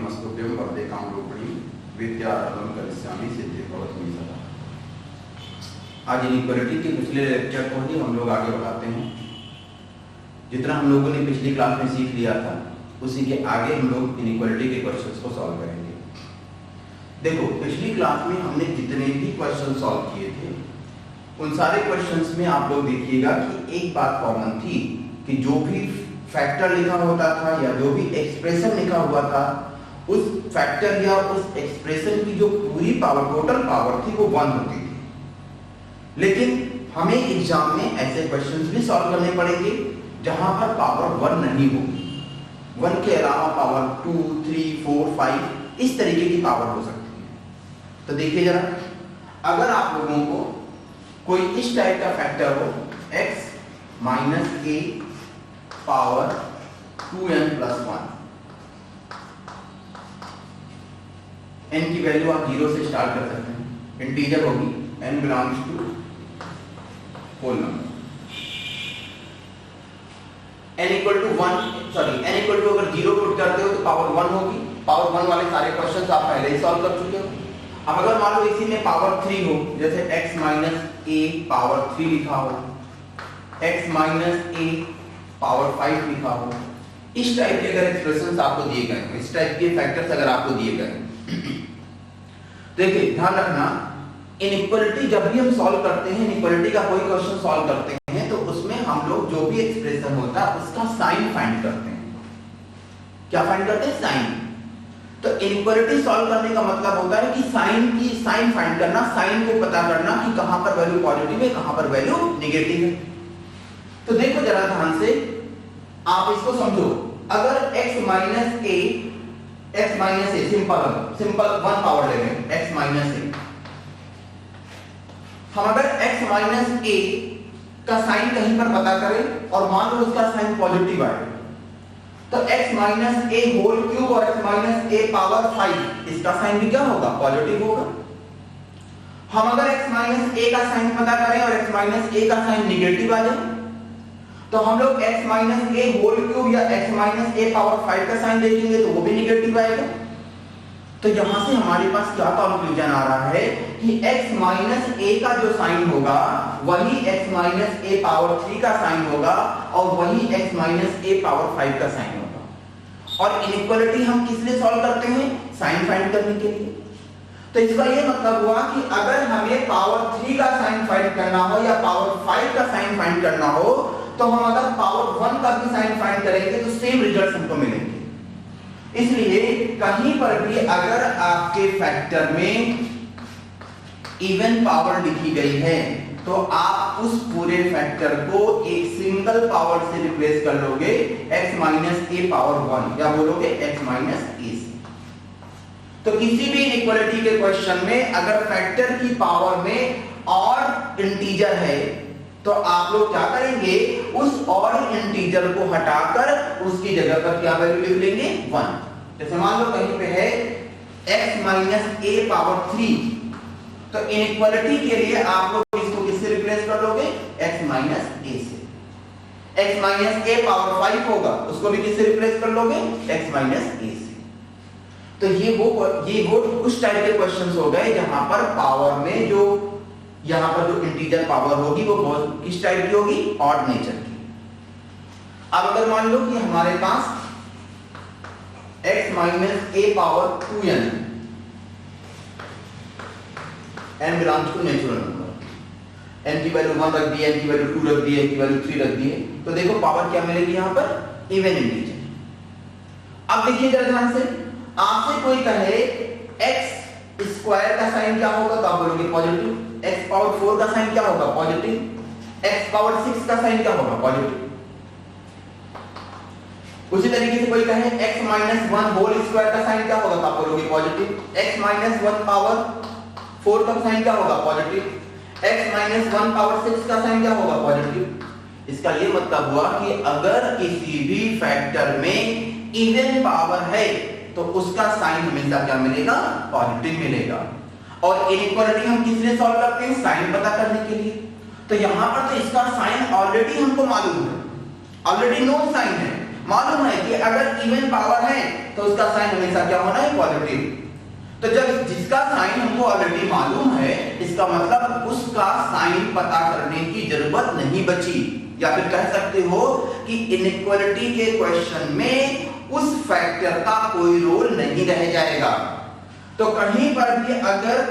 नमस्तुभ्यं वरदे कामरूपिणी विद्यारम्भं करिष्यामि सिद्धि भवति सदा। आज इनइक्वालिटी के पिछले लेक्चर को ही हम लोग आगे बढ़ाते हैं। जितना हम लोगों ने पिछली क्लास में सीख लिया था उसी के आगे हम लोग इनइक्वालिटी के क्वेश्चंस को सॉल्व करेंगे। देखो, पिछली क्लास में हमने जितने भी क्वेश्चन सॉल्व किए थे उन सारे क्वेश्चंस में आप लोग देखिएगा कि एक बात कॉमन थी कि जो भी फैक्टर लिखा होता था या जो भी एक्सप्रेशन लिखा हुआ था उस फैक्टर या उस एक्सप्रेशन की जो पूरी पावर, टोटल पावर थी वो 1 होती थी। लेकिन हमें एग्जाम में ऐसे क्वेश्चंस भी सॉल्व करने पड़ेंगे जहां पर पावर 1 नहीं होगी। 1 के अलावा पावर 2, 3, 4, 5 इस तरीके की पावर हो सकती है। तो देखिए जरा, अगर आप लोगों को कोई इस टाइप का फैक्टर हो x minus a power 2n plus 1, n की वैल्यू आप 0 से स्टार्ट कर सकते हैं, इंटीजर होगी, n belongs to whole number, n equal to अगर 0 पुट करते हो तो पावर 1 होगी। पावर 1 वाले सारे क्वेश्चंस आप पहले ही सॉल्व कर चुके हो। अब अगर मान लो इसी में पावर 3 हो, जैसे x माइनस a पावर 3 लिखा हो, x माइनस a पावर 5 लिखा हो, इस टाइप के अगर एक्सप्रेशंस आपको दिए गए, इस टाइप के फैक्टर्स अगर आपको दिए गए, देखिए ध्यान रखना, इनइक्वालिटी जब भी हम सॉल्व करते हैं, इनइक्वालिटी का कोई क्वेश्चन सॉल्व करते हैं तो उसमें हम लोग जो भी एक्सप्रेशन होता है उसका साइन फाइंड करते हैं। क्या फाइंड करते हैं? साइन। तो इनइक्वालिटी सॉल्व करने का मतलब होता है कि साइन फाइंड करना, साइन को पता करना कि कहां पर वैल्यू पॉजिटिव है, कहां पर वैल्यू नेगेटिव है। तो देखो जरा ध्यान से, आप इसको समझो। अगर x minus a simple 1 power ले लें, x माइनस a, हम अगर x माइनस a का साइन कहीं पर पता करें और मान लो उसका साइन पॉजिटिव आए, तो x minus a whole cube और x माइनस a पावर 5, इसका साइन भी क्या होगा? पॉजिटिव होगा। हम अगर x माइनस a का साइन पता करें और x माइनस a का साइन नेगेटिव आ जाए, तो हम लोग x minus a whole cube या x माइनस a पावर 5 का साइन देखेंगे तो वो भी नेगेटिव आएगा। तो यहां से हमारे पास क्या कंक्लूजन आ रहा है कि x माइनस a का जो साइन होगा वही x माइनस a पावर 3 का साइन होगा और वही x माइनस a पावर 5 का साइन होगा। और इनइक्वालिटी हम किस लिए सॉल्व करते हैं? साइन फाइंड करने के लिए। तो इसका ये मतलब हुआ कि अगर हमें पावर 3 का साइन फाइंड करना हो या पावर 5 का साइन फाइंड करना हो, तो हम अगर पावर 1 का भी साइन फाइंड करेंगे तो सेम रिजल्ट हमको मिलेंगे। इसलिए कहीं पर भी अगर आपके फैक्टर में इवन पावर लिखी गई है तो आप उस पूरे फैक्टर को एक सिंगल पावर से रिप्लेस कर लोगे, x माइनस a पावर 1, या बोलोगे x माइनस a से। तो किसी भी इनइक्वालिटी के क्वेश्चन में अगर फैक्टर की पावर में और इंटीजर है तो आप लोग क्या करेंगे? उस और इंटीजर को हटाकर उसकी जगह पर क्या वैल्यू लिख लेंगे? 1। जैसे मान लो कहीं पे है x माइनस a पावर 3, तो इनइक्वालिटी के लिए आप लोग इसको किससे रिप्लेस कर लोगे? x माइनस a से। x माइनस a पावर 5 होगा, उसको भी किससे रिप्लेस कर लोगे? x माइनस a से। तो ये वो उस टाइप के क्वेश्चंस हो गए जहां पर पावर में यहां पर जो इंटीजर पावर होगी वो बहुत किस टाइप की होगी? ऑड नेचर की। अब अगर मान लो कि हमारे पास x minus a power 2n, n belongs to natural number, n की वैल्यू 1 रख दी है, n की वैल्यू 2 रख दी है, n की वैल्यू 3 रख दी है, तो देखो पावर क्या मिलेगी यहां पर? Even integer. अब देखिए जरा ध्यान से, आपसे कोई कहे x स्क्वायर का साइन क्या होगा तो आप बोलोगे पॉजिटिव, x पावर 4 का साइन क्या होगा? पॉजिटिव, x पावर 6 का साइन क्या होगा? पॉजिटिव। उसी तरीके से कोई कहे x माइनस 1 होल स्क्वायर का साइन क्या होगा तो आप बोलोगे पॉजिटिव, x माइनस 1 पावर 4 का साइन क्या होगा? पॉजिटिव, x माइनस 1 पावर 6 का साइन क्या होगा? पॉजिटिव। इसका ये मतलब हुआ कि अगर किसी भी फैक्टर में इवन पावर है तो उसका साइन हमेशा क्या मिलेगा? पॉजिटिव मिलेगा। और इनइक्वालिटी हम किस लिए सॉल्व करते हैं? साइन पता करने के लिए। तो यहां पर तो इसका साइन ऑलरेडी हमको मालूम है, ऑलरेडी नोन साइन है, मालूम है कि अगर इवन पावर है तो उसका साइन हमेशा क्या होना है, पॉजिटिव। तो जब जिसका साइन हमको ऑलरेडी मालूम है, इसका मतलब उसका साइन पता करने की जरूरत नहीं बची। या फिर कह सकते हो कि इनइक्वालिटी के क्वेश्चन में उस फैक्टर का कोई रोल नहीं रह जाएगा। तो कहीं पर भी अगर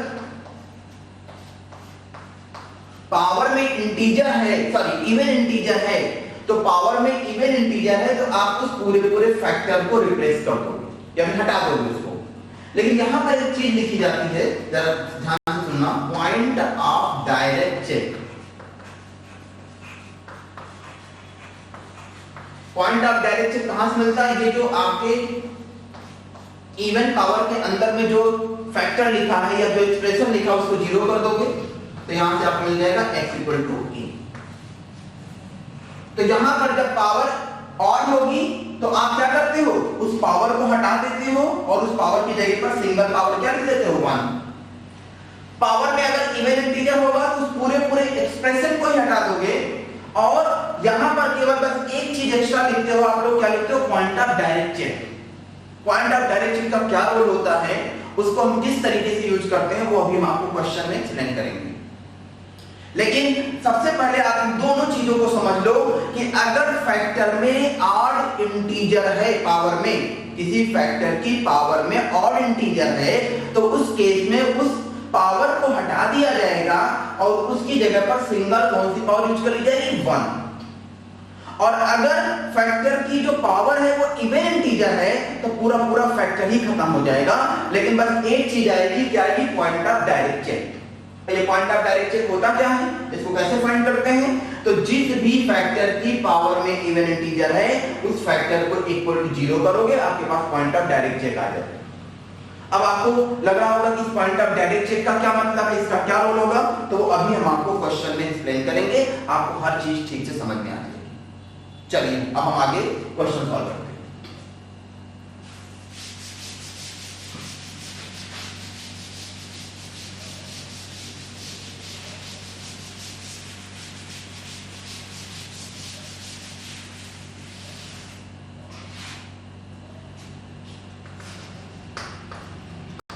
पावर में इंटीजर है, सॉरी इवन इंटीजर है, तो पावर में इवन इंटीजर है तो आप उस पूरे फैक्टर को रिप्लेस कर दोगे या फिर हटा दोगे उसको। लेकिन यहां पर एक चीज लिखी जाती है, जरा ध्यान से सुनना, point of direct check. Point of direct check कहां से मिलता है? ये जो आपके इवन पावर के अंदर में जो फैक्टर लिखा है या जो एक्सप्रेशन लिखा है उसको जीरो कर दोगे तो यहां से आपको मिल जाएगा x इक्वल टू a। तो यहां पर जब पावर ऑड होगी तो आप क्या करते हो, उस पावर को हटा देते हो और उस पावर की जगह पर सिंगल पावर क्या लिख देते हो, 1। पावर में अगर इवन इंटीजर होगा तो उस पूरे एक्सप्रेशन को ही हटा दोगे और यहां पर केवल बस एक चीज एक्स्ट्रा लिखते हो आप लोग, क्या लिखते हो, point of direct check. Point of direct check का क्या रोल होता है, उसको हम किस तरीके से यूज करते हैं वो अभी हम आपको क्वेश्चन में एक्सप्लेन करेंगे। लेकिन सबसे पहले आप इन दोनों चीजों को समझ लो कि अगर फैक्टर में ऑड इंटीजर है, पावर में किसी फैक्टर की पावर में ऑड इंटीजर है, तो उस केस में उस पावर को हटा दिया जाएगा और उसकी जगह पर सिंगल कौन सी पावर यूज कर ली जाएगी, 1। और अगर फैक्टर की जो पावर है वो इवन इंटीजर है तो पूरा फैक्टर ही खत्म हो जाएगा। लेकिन बस एक चीज आएगी, क्या आएगी, पॉइंट ऑफ डायरेक्ट चेक। ये पॉइंट ऑफ डायरेक्ट चेक होता क्या है, इसको कैसे फाइंड करते हैं, तो जिस भी फैक्टर की पावर में इवन इंटीजर है उस फैक्टर को इक्वल टू 0 करोगे, आपके पास पॉइंट ऑफ डायरेक्ट चेक आ जाएगा। अब आपको लग रहा होगा कि इस पॉइंट ऑफ डायरेक्ट चेक का क्या मतलब है, इसका क्या रोल होगा, तो वो अभी हम आपको क्वेश्चन में एक्सप्लेन करेंगे, आपको हर चीज ठीक से समझ में आ जाएगी। चलिए अब हम आगे क्वेश्चन सॉल्व करते हैं।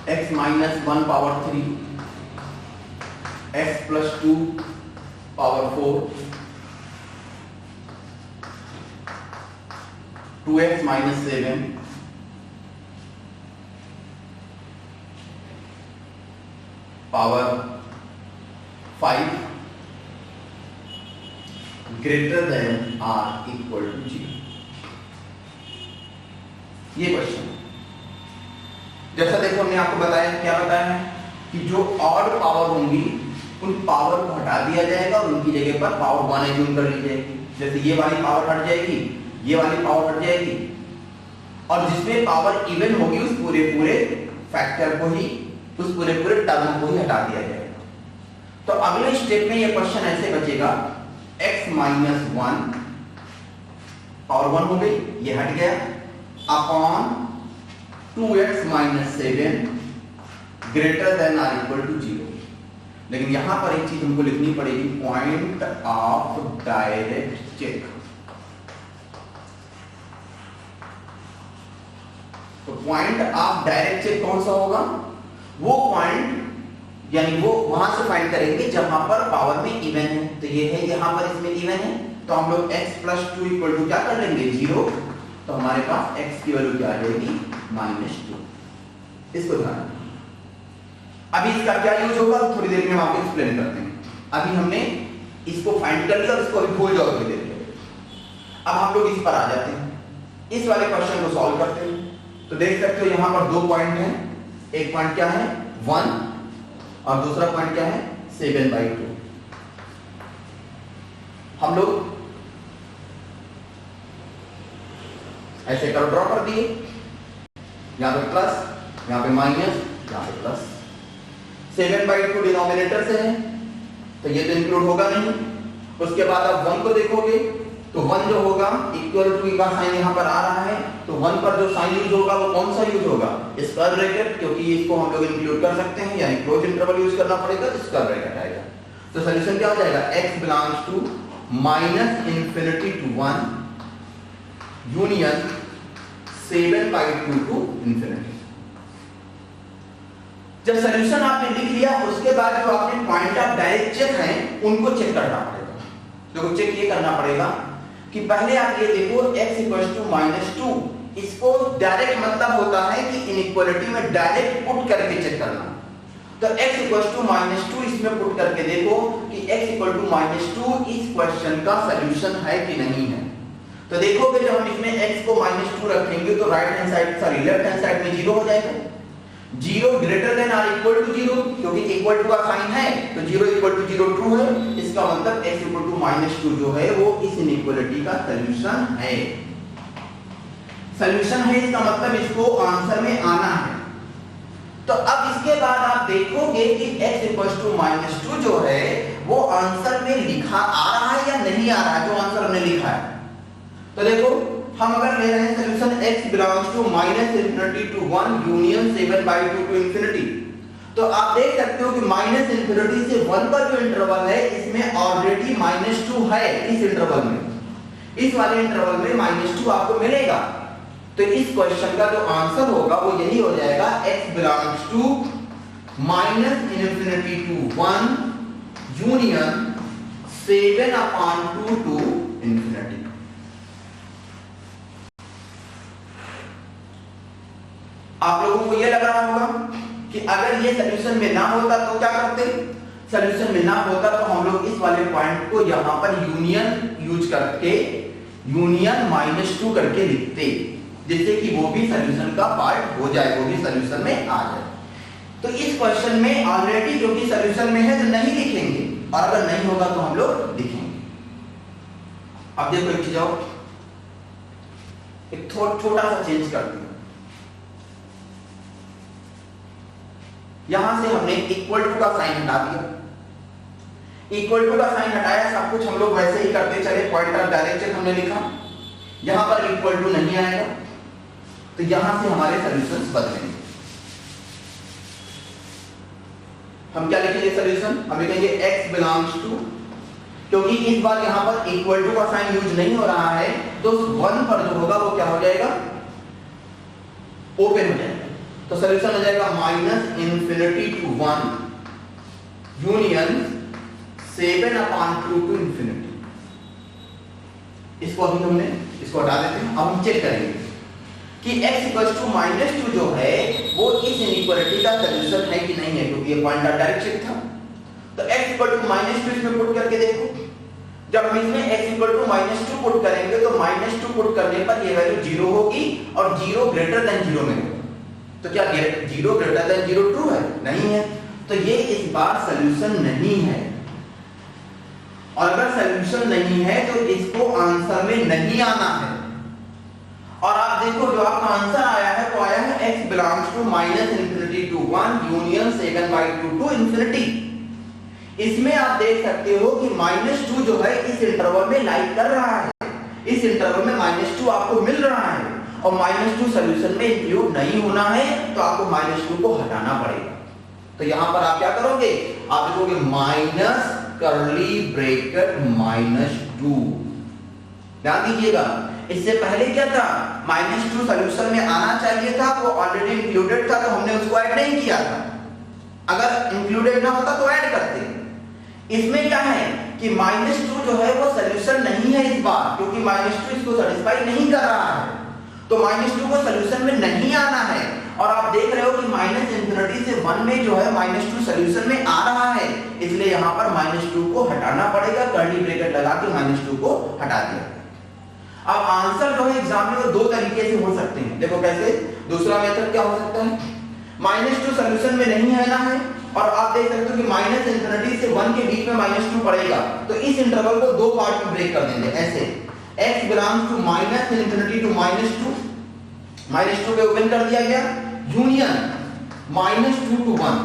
x minus 1 power 3, x plus 2 power 4, 2x minus 7, power 5 greater than or equal to 0। ये क्वेश्चन जैसा देखो हमने आपको बताया, क्या बताया है कि जो ऑड पावर होंगी उन पावर को हटा दिया जाएगा और उनकी जगह पर पावर 1 एज्यूम कर ली जाएगी। जैसे ये वाली पावर हट जाएगी, ये वाली पावर हट जाएगी और जिसमें पावर इवन होगी उस पूरे फैक्टर को ही, उस पूरे टर्म को ही हटा दिया जाएगा। तो अगले स्टेप में ये क्वेश्चन ऐसे बचेगा, x माइनस 1 पावर 1 हो गई, ये हट गया, upon 2x minus 7 greater than or equal to 0। लेकिन यहां पर एक चीज हमको लिखनी पड़ेगी, पॉइंट ऑफ डायरेक्ट चेक। तो पॉइंट ऑफ डायरेक्ट चेक कौन सा होगा, वो पॉइंट यानी वो वहां से फाइंड करेंगे जहां पर पावर में इवन है। तो ये है, यहां पर इसमें इवन है तो हम लोग x plus 2 इक्वल टू क्या कर लेंगे, 0। तो हमारे पास x की वैल्यू क्या आ जाएगी, -2। इसको ध्यान रखना। अभी इसका क्या यूज होगा थोड़ी देर में हम आपको एक्सप्लेन करते हैं। अभी हमने इसको फाइंड कर लिया और इसको अभी भूल जाओ थोड़ी देर में। अब हम लोग इस पर आ जाते हैं, इस वाले क्वेश्चन को सॉल्व करते हैं। तो देख सकते हो यहां पर 2 पॉइंट हैं, एक पॉइंट क्या है 1 और दूसरा पॉइंट क्या है 7/2। हम लोग ऐसे कर ड्रॉ कर दिए, यहां पे प्लस, यहां पे माइनस, यहां पे प्लस। 7/2 डिनोमिनेटर से है तो ये तो इंक्लूड होगा नहीं। उसके बाद आप 1 को देखोगे तो 1 जो होगा इक्वल टू का साइन यहां पर आ रहा है, तो 1 पर जो साइन यूज होगा वो कौन सा यूज होगा, स्क्वायर ब्रैकेट, क्योंकि इसको हम लोग इंक्लूड कर सकते हैं, यानी क्लोज इंटरवल यूज करना पड़ेगा तो स्क्वायर ब्रैकेट आएगा। तो सॉल्यूशन क्या हो जाएगा, x belongs to -∞ to 1 union 7/2 to infinity. जब सॉल्यूशन आपने लिख लिया उसके बाद जो आपने पॉइंट ऑफ डायरेक्ट चेक है उनको चेक करना पड़ेगा। देखो चेक ये करना पड़ेगा कि पहले आप ये देखो x = -2, इसको डायरेक्ट मतलब होता है कि इनइक्वालिटी में डायरेक्ट पुट करके चेक करना। तो x = -2 इसमें पुट करके देखो कि x = -2 इस क्वेश्चन का सॉल्यूशन है कि नहीं है। तो देखोगे जब हम इसमें x को -2 रखेंगे तो right hand side sorry left hand side में 0 हो जाएगा। 0 greater than or equal to 0, क्योंकि इक्वल टू का साइन है तो 0 = 0 ट्रू है। इसका मतलब x = -2 जो है वो इस इनइक्वालिटी का सॉल्यूशन है। सॉल्यूशन है इसका मतलब इसको आंसर में आना है। तो अब इसके बाद आप देखोगे कि x = -2 जो है वो आंसर में लिखा आ रहा है या नहीं आ रहा है, जो आंसर हमने लिखा है। तो देखो हम अगर ले रहे हैं solution x belongs to -∞ to 1 union 7/2 to infinity, तो आप देख सकते हो कि -∞ से 1 का जो इंटरवल है इसमें ऑलरेडी -2 है। इस इंटरवल में, इस वाले इंटरवल में -2 आपको मिलेगा। तो इस क्वेश्चन का जो आंसर होगा वो यही हो जाएगा x belongs to -∞ to 1 union 7/2 to infinity. आप लोगों को यह लग रहा होगा कि अगर ये सॉल्यूशन में ना होता तो क्या करते? सॉल्यूशन में ना होता तो हम लोग इस वाले पॉइंट को यहां पर यूनियन यूज करके यूनियन -2 करके लिखते, जिससे कि वो भी सॉल्यूशन का पार्ट हो जाए, वो भी सॉल्यूशन में आ जाए। तो इस क्वेश्चन में ऑलरेडी जो कि सॉल्यूशन में है तो नहीं लिखेंगे, और अगर नहीं होगा तो हम लोग लिखेंगे। अब देखो एक चीज और, एक छोटा सा चेंज करते हैं। यहां से हमने इक्वल टू का साइन हटा दिया। इक्वल टू का साइन हटाया, सब कुछ हम लोग वैसे ही करते चले। पॉइंट ऑफ डायरेक्ट चेक हमने लिखा, यहां पर इक्वल टू नहीं आएगा तो यहां से हमारे सॉल्यूशंस बदलेंगे। हम क्या लिखेंगे सॉल्यूशन? हम लिखेंगे x belongs to, क्योंकि इस बार यहां पर इक्वल टू का साइन यूज नहीं हो रहा है तो 1 पर जो होगा वो क्या हो जाएगा? ओपन हो जाएगा। तो सॉल्यूशन हो जाएगा -∞ to 1 यूनियन 7/2 टू इंफिनिटी। इसको अभी हमने इसको हटा देते हैं। अब हम चेक करेंगे कि x = -2 जो है वो इस इनइक्वालिटी का सॉल्यूशन है कि नहीं है, क्योंकि ये पॉइंट ऑफ डायरेक्ट चेक था। तो x = -2 इसमें पुट करके देखो। जब हम इसमें x = -2 पुट करेंगे तो -2 पुट करने पर ये वैल्यू 0 होगी और 0 ग्रेटर देन 0 में होगा। तो क्या 0 ग्रेटर देन 0 ट्रू है? नहीं है। तो ये इस बार सॉल्यूशन नहीं है, और अगर सॉल्यूशन नहीं है तो इसको आंसर में नहीं आना है। और आप देखो जो आपका आंसर आया है वो आया है x belongs to -∞ to 1 union 7/2 to infinity. इसमें आप देख सकते हो कि -2 जो है इस इंटरवल में लाइक कर रहा है। इस इंटरवल में -2 आपको मिल रहा है और -2 सॉल्यूशन में इंक्लूड नहीं होना है, तो आपको -2 को हटाना पड़ेगा। तो यहां पर आप क्या करोगे? आप लिखोगे माइनस कर्ली ब्रैकेट -2। ध्यान दीजिएगा, इससे पहले क्या था? -2 सॉल्यूशन में आना चाहिए था, वो ऑलरेडी इंक्लूडेड था तो हमने उसको ऐड नहीं किया था। अगर इंक्लूडेड ना होता तो ऐड करते। इसमें क्या है कि -2 जो है वो सॉल्यूशन नहीं है इस बार, क्योंकि -2 इसको सेटिस्फाई नहीं कर रहा है। तो -2 को सॉल्यूशन में नहीं आना है, और आप देख रहे हो कि -∞ से 1 में जो है -2 सॉल्यूशन में आ रहा है, इसलिए यहां पर -2 को हटाना पड़ेगा। कर्ली ब्रैकेट लगा के -2 को हटा दिया। अब आंसर जो है एग्जाम में वो दो तरीके से हो सकते हैं। देखो कैसे? दूसरा मेथड क्या हो सकता है? -2 सॉल्यूशन में नहीं आना है, और आप देख सकते हो कि -∞ से 1 के बीच में -2 पड़ेगा, तो इस इंटरवल को दो पार्ट में ब्रेक कर देंगे ऐसे। x belongs to -∞ to -2 पे ओपन कर दिया गया यूनियन -2 to 1।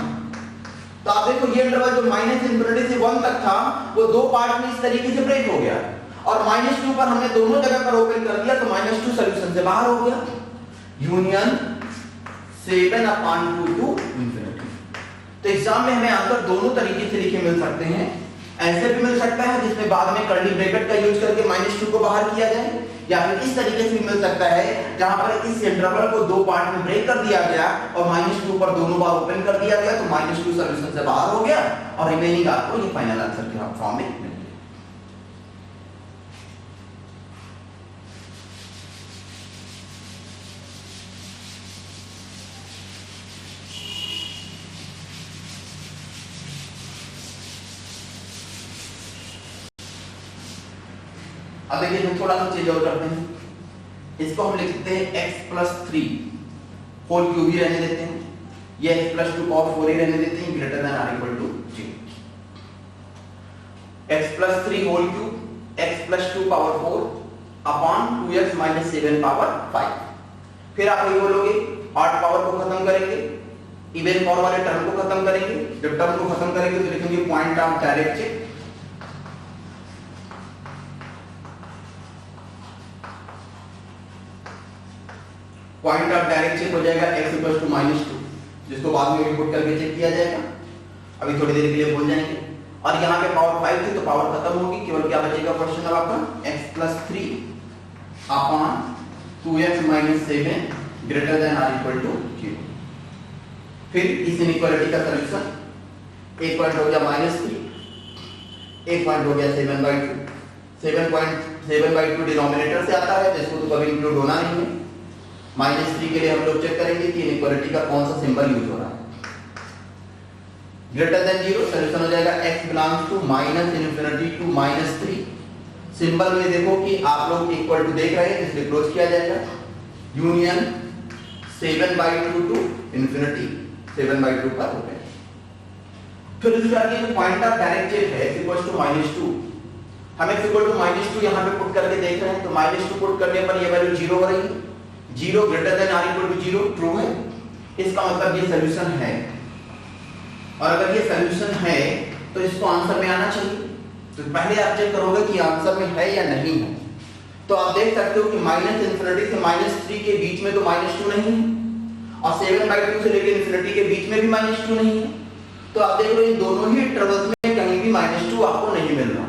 तो आप देखो ये इंटरवल जो -∞ से 1 तक था वो दो पार्ट में इस तरीके से ब्रेक हो गया, और -2 पर हमने दोनों जगह पर ओपन कर दिया तो -2 सॉल्यूशन से बाहर हो गया। Union 7/2 to infinity. तो एग्जाम में हमें आंसर दोनों तरीके से लिखे मिल सकते हैं। ऐसे भी मिल सकता है जिसमें बाद में कर्ली ब्रैकेट का यूज करके -2 को बाहर किया जाए, या फिर इस तरीके से भी मिल सकता है जहां पर इस इंटरवल को दो पार्ट में ब्रेक कर दिया गया और -2 पर दोनों बार ओपन कर दिया गया, तो -2 सॉल्यूशन से बाहर हो गया और रिमेनिंग आपको ये फाइनल आंसर के फॉर्म में मिल गया। अब देखिए हम थोड़ा सा चेंज और करते हैं, इसको हम लिखते हैं x+3 होल क्यूब ही रहने देते हैं, ये x+2 पावर 4 ही रहने देते हैं, greater than or equal to 0। x+3 whole cube x+2 power 4 upon 2x - 7 power 5। फिर आप वही बोलोगे ऑड पावर को खत्म करेंगे, इवन पावर वाले टर्म को खत्म करेंगे। जब टर्म को खत्म करेंगे तो लिखेंगे point of direct check, point of direct check हो जाएगा x = -2, जिसको बाद में इनपुट करके चेक किया जाएगा, अभी थोड़ी देर के लिए भूल जाएंगे। और यहाँ पे पावर 5 थी तो पावर खत्म होगी, केवल क्या बचेगा क्वेश्चन अब आपका x+3 upon 2x - 7 greater than or equal to 0। फिर इस इनइक्वालिटी का सॉल्यूशन एक पॉइंट हो गया -3, एक पॉइंट हो गया 7/2, 7/2 डिनोमिनेटर से आता है जिसको तो कभी इंक्लूड होना नहीं है। -3 के लिए हम लोग चेक करेंगे कि इनइक्वालिटी का कौन सा सिंबल यूज हो रहा है। ग्रेटर देन 0 सॉल्यूशन हो जाएगा x belongs to -∞ to -3। Symbol में देखो कि आप लोग इक्वल टू देख रहे हैं, इसलिए क्लोज किया जाएगा। यूनियन 7/2 टू इन्फिनिटी 7/2 पर हो गया। फिर उसके आगे जो पॉइंट ऑफ डायरेक्ट चेक है x = -2, हम x = -2 यहां पे पुट करके देख रहे हैं, तो -2 पुट करने पर ये वैल्यू 0 हो रही है। 0 greater than or equal to 0 true है, इसका मतलब ये सॉल्यूशन है। और अगर ये सॉल्यूशन है तो इसको आंसर में आना चाहिए, तो पहले आप चेक करोगे कि आंसर में है या नहीं है। तो आप देख सकते हो कि -∞ से -3 के बीच में तो -2 नहीं है, और 7/2 से लेकर इन्फिनिटी के बीच में भी -2 नहीं है। तो आप देख रहे हो इन दोनों ही इंटरवल्स में कहीं भी -2 आपको नहीं मिल रहा,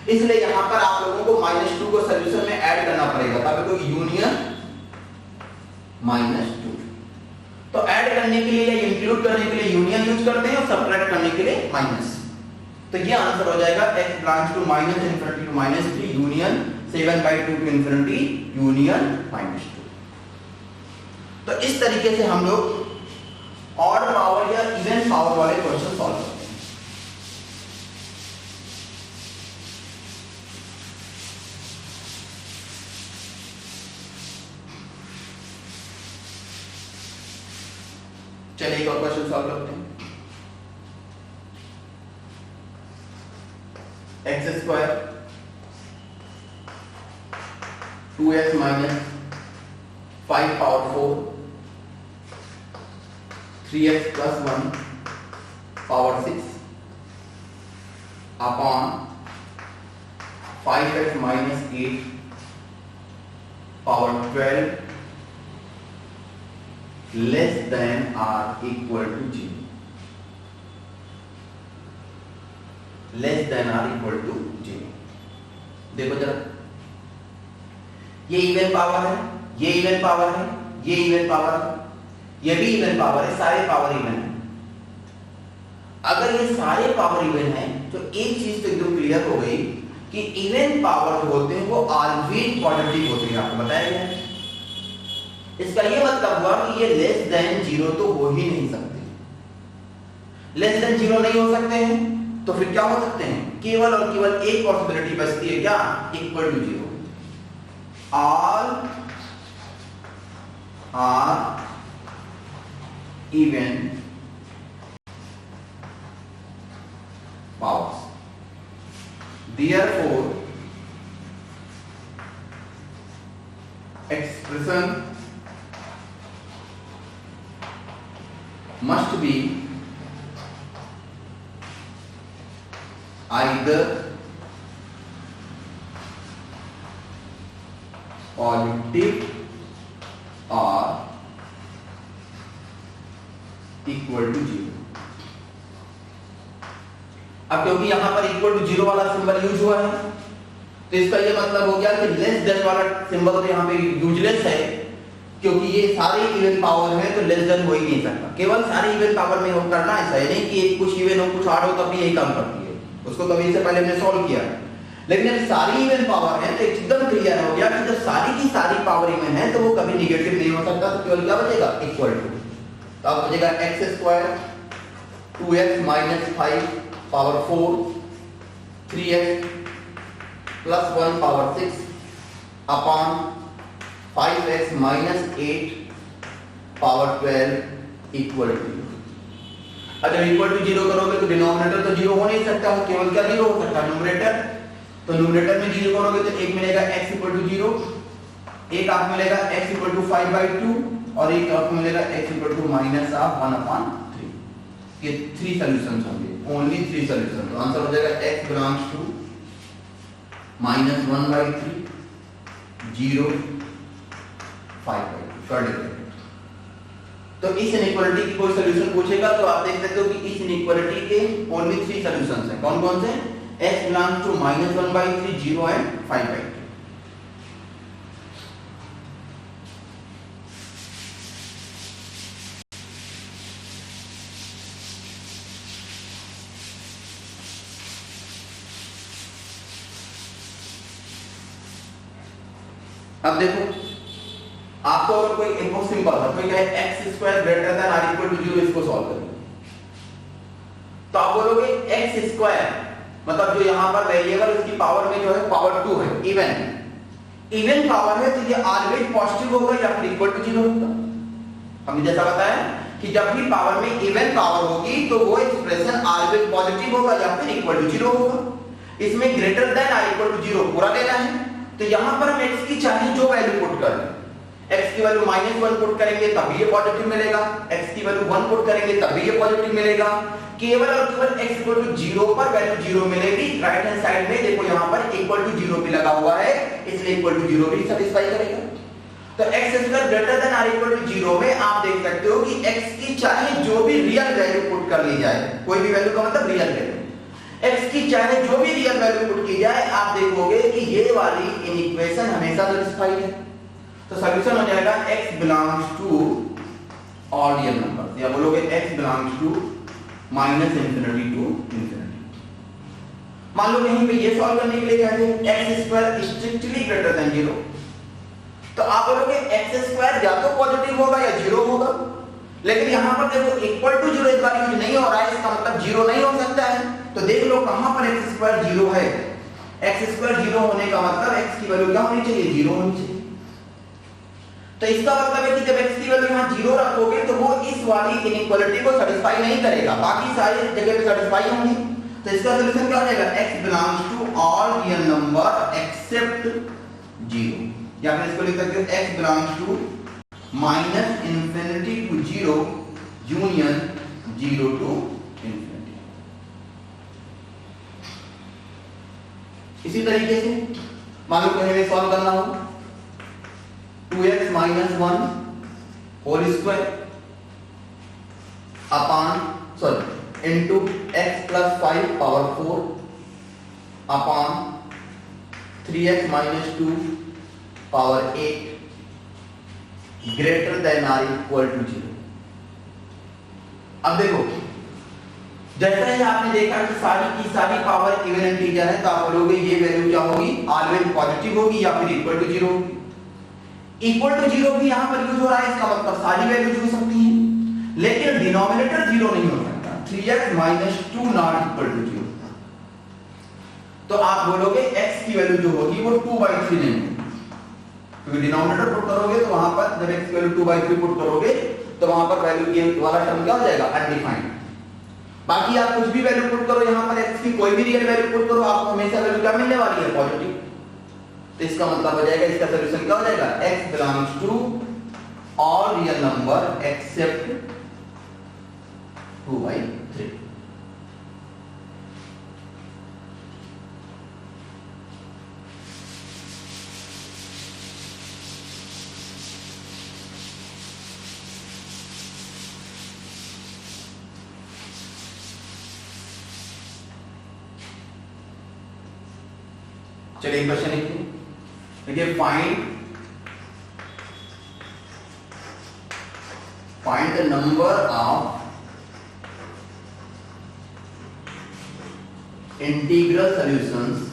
इसलिए यहां पर आप लोगों को -2 को सॉल्यूशन में ऐड करना पड़ेगा, तब तो यूनियन -2। तो ऐड करने के लिए या इंक्लूड करने के लिए यूनियन यूज करते हैं और सब्ट्रैक्ट करने के लिए माइनस। तो ये आंसर हो जाएगा x belongs to -∞ to -3 union 7/2 to infinity union -2। तो इस तरीके से हम लोग ऑड पावर या इवन पावर वाले क्वेश्चन सॉल्व करते हैं। चलिए एक और क्वेश्चन सॉल्व करते हैं। x² 2x - 5 power 4 3x + 1 power 6 upon 5x - 8 power 12 less than or equal to 0, less than or equal to 0। देखो जरा, ये इवन पावर है, ये इवन पावर है, ये इवन पावर है, ये भी इवन पावर है, सारे पावर इवन है। अगर ये सारे पावर इवन है तो एक चीज तो एकदम क्लियर हो गई कि इवन पावर जो होते हैं वो ऑलवेज पॉजिटिव होते हैं, आपको बताया गया। इसका ये मतलब हुआ कि ये लेस देन 0 तो हो ही नहीं सकते। लेस देन 0 नहीं हो सकते हैं तो फिर क्या हो सकते हैं? केवल और केवल एक पॉसिबिलिटी बचती है, क्या? Equal to 0। All are even powers, therefore expression must be either positive or equal to 0। अब क्योंकि यहां पर इक्वल टू 0 वाला सिंबल यूज हुआ है तो इसका ये मतलब हो गया कि लेस देन वाला सिंबल तो यहाँ पे यूजलेस है, क्योंकि ये सारे इवन पावर है तो लेस देन हो ही नहीं सकता। केवल सारे इवन पावर में हो करना ऐसा है नहीं कि एक कुछ इवन हो कुछ आड हो तब भी यही काम करती है, उसको कभी इससे पहले हमने सॉल्व किया। लेकिन जब सारी इवन पावर है तो एकदम क्लियर हो गया कि जब सारी की सारी पावर इवन है तो वो कभी निगेटिव नहीं हो सकता, तो केवल क्या बचेगा इक्वल टू, तो अब बचेगा x square 2x minus 5 power 4 3x plus 1 power 6 upon 5x minus 8 power 12 equal to. अब जब इक्वल टू 0 करोगे तो डिनोमिनेटर तो 0 हो नहीं सकता, केवल क्या 0 हो सकता है न्यूमरेटर। तो न्यूमरेटर में 0 करोगे तो एक मिलेगा x इक्वल टू 0, एक आपको मिलेगा x इक्वल टू 5/2 और एक आपको मिलेगा x इक्वल टू माइनस 1/3। ये 3 सॉल्यूशंस होंगे, ओनली 3 सॉल्यूशन। तो आंसर हो जाएगा x बिलोंग्स टू माइनस 1/3 0 5/2। तो इस इनइक्वालिटी की कोई सॉल्यूशन पूछेगा तो आप देख सकते हो कि इस इनइक्वालिटी के ओनली 3 सॉल्यूशंस हैं। कौन कौन से? x belongs to minus 1/3 0 and 5/2। अब देखो आपको अगर कोई इनपुट सिंपल है, कोई कहे x square greater than or equal to 0, इसको सॉल्व करें तो आप बोलोगे x स्क्वायर मतलब जो यहां पर वेरिएबल उसकी पावर में जो है पावर 2 है, इवन पावर है, तो ये ऑलवेज पॉजिटिव होगा या फिर इक्वल टू 0 होगा। हमने जैसा बताया कि जब भी पावर में इवन पावर होगी तो वो एक्सप्रेशन ऑलवेज पॉजिटिव होगा या फिर इक्वल टू 0 होगा। इसमें greater than or equal to 0 पूरा लेना है, तो यहां पर हम x की चाहे जो वैल्यू पुट कर लें, x की वैल्यू -1 पुट करेंगे तभी ये पॉजिटिव मिलेगा, x की वैल्यू 1 पुट करेंगे तभी ये पॉजिटिव मिलेगा। केवल और केवल x इक्वल टू 0 पर वैल्यू 0 मिलेगी। राइट हैंड साइड में देखो यहां पर इक्वल टू 0 भी लगा हुआ है, इसलिए इक्वल टू 0 भी सेटिस्फाई करेगा। तो x square greater than or equal to 0 में आप देख सकते हो कि x की चाहे जो भी रियल वैल्यू पुट कर ली जाए, कोई भी वैल्यू का मतलब रियल वैल्यू, x की चाहे जो भी रियल वैल्यू पुट की जाए, आप देखोगे कि ये वाली इक्वेशन हमेशा सेटिस्फाई है। तो सॉल्यूशन हो जाएगा x belongs to odd real number, या बोलोगे x belongs to minus infinity to infinity. मान लो कहीं पे ये सॉल्व करने के लिए कहते हैं x square strictly greater than 0, तो आप बोलोगे x स्क्वायर या तो पॉजिटिव होगा या 0 होगा। लेकिन यहां पर देखो इक्वल टू 0 इस बार यूज नहीं हो रहा है, इसका मतलब 0 नहीं हो सकता है। तो देख लो कहां पर x स्क्वायर 0 है, x स्क्वायर 0 होने का मतलब x की वैल्यू क्या होनी चाहिए, 0 होनी चाहिए। तो इसका मतलब है कि जब x की वैल्यू यहां 0 रखोगे तो वो इस वाली इनइक्वालिटी को सेटिस्फाई नहीं करेगा, बाकी सारी जगह पे सेटिस्फाई होंगी। तो इसका सॉल्यूशन क्या हो जाएगा, x belongs to all real number except 0, या फिर इसको लिख सकते हो x belongs to minus infinity to 0 union 0 to infinity. इसी तरीके से मान लो कहीं सॉल्व करना हो 2x minus 1 whole square upon into x plus 5 power 4 upon 3x minus 2 power 8 greater than or equal to 0। अब देखो जैसे ही आपने देखा कि सारी की सारी पावर इवन इंटीजर है, तो आप बोलोगे ये वैल्यू क्या होगी, ऑलवेज पॉजिटिव होगी या फिर इक्वल टू 0 होगी। इक्वल टू 0 भी यहां पर यूज हो रहा है, इसका मतलब सारी वैल्यूज हो सकती हैं, लेकिन डिनोमिनेटर 0 नहीं हो सकता। 3x minus 2 not equal to 0, तो आप बोलोगे x की वैल्यू जो होगी वो 2/3 नहीं होगी, क्योंकि डिनोमिनेटर पुट करोगे तो वहां पर जब x की वैल्यू 2/3 पुट करोगे तो वहां पर वैल्यू ये वाला टर्म क्या हो जाएगा, अनडिफाइंड। बाकी आप कुछ भी वैल्यू पुट करो, यहां पर x की कोई भी रियल वैल्यू पुट करो, आपको हमेशा वैल्यू क्या मिलने वाली है, पॉजिटिव। तो इसका मतलब हो जाएगा, इसका सॉल्यूशन क्या हो जाएगा, x belongs to all real number except 2/3। चलिए क्वेश्चन लिखिए, देखिए find the number of integral solutions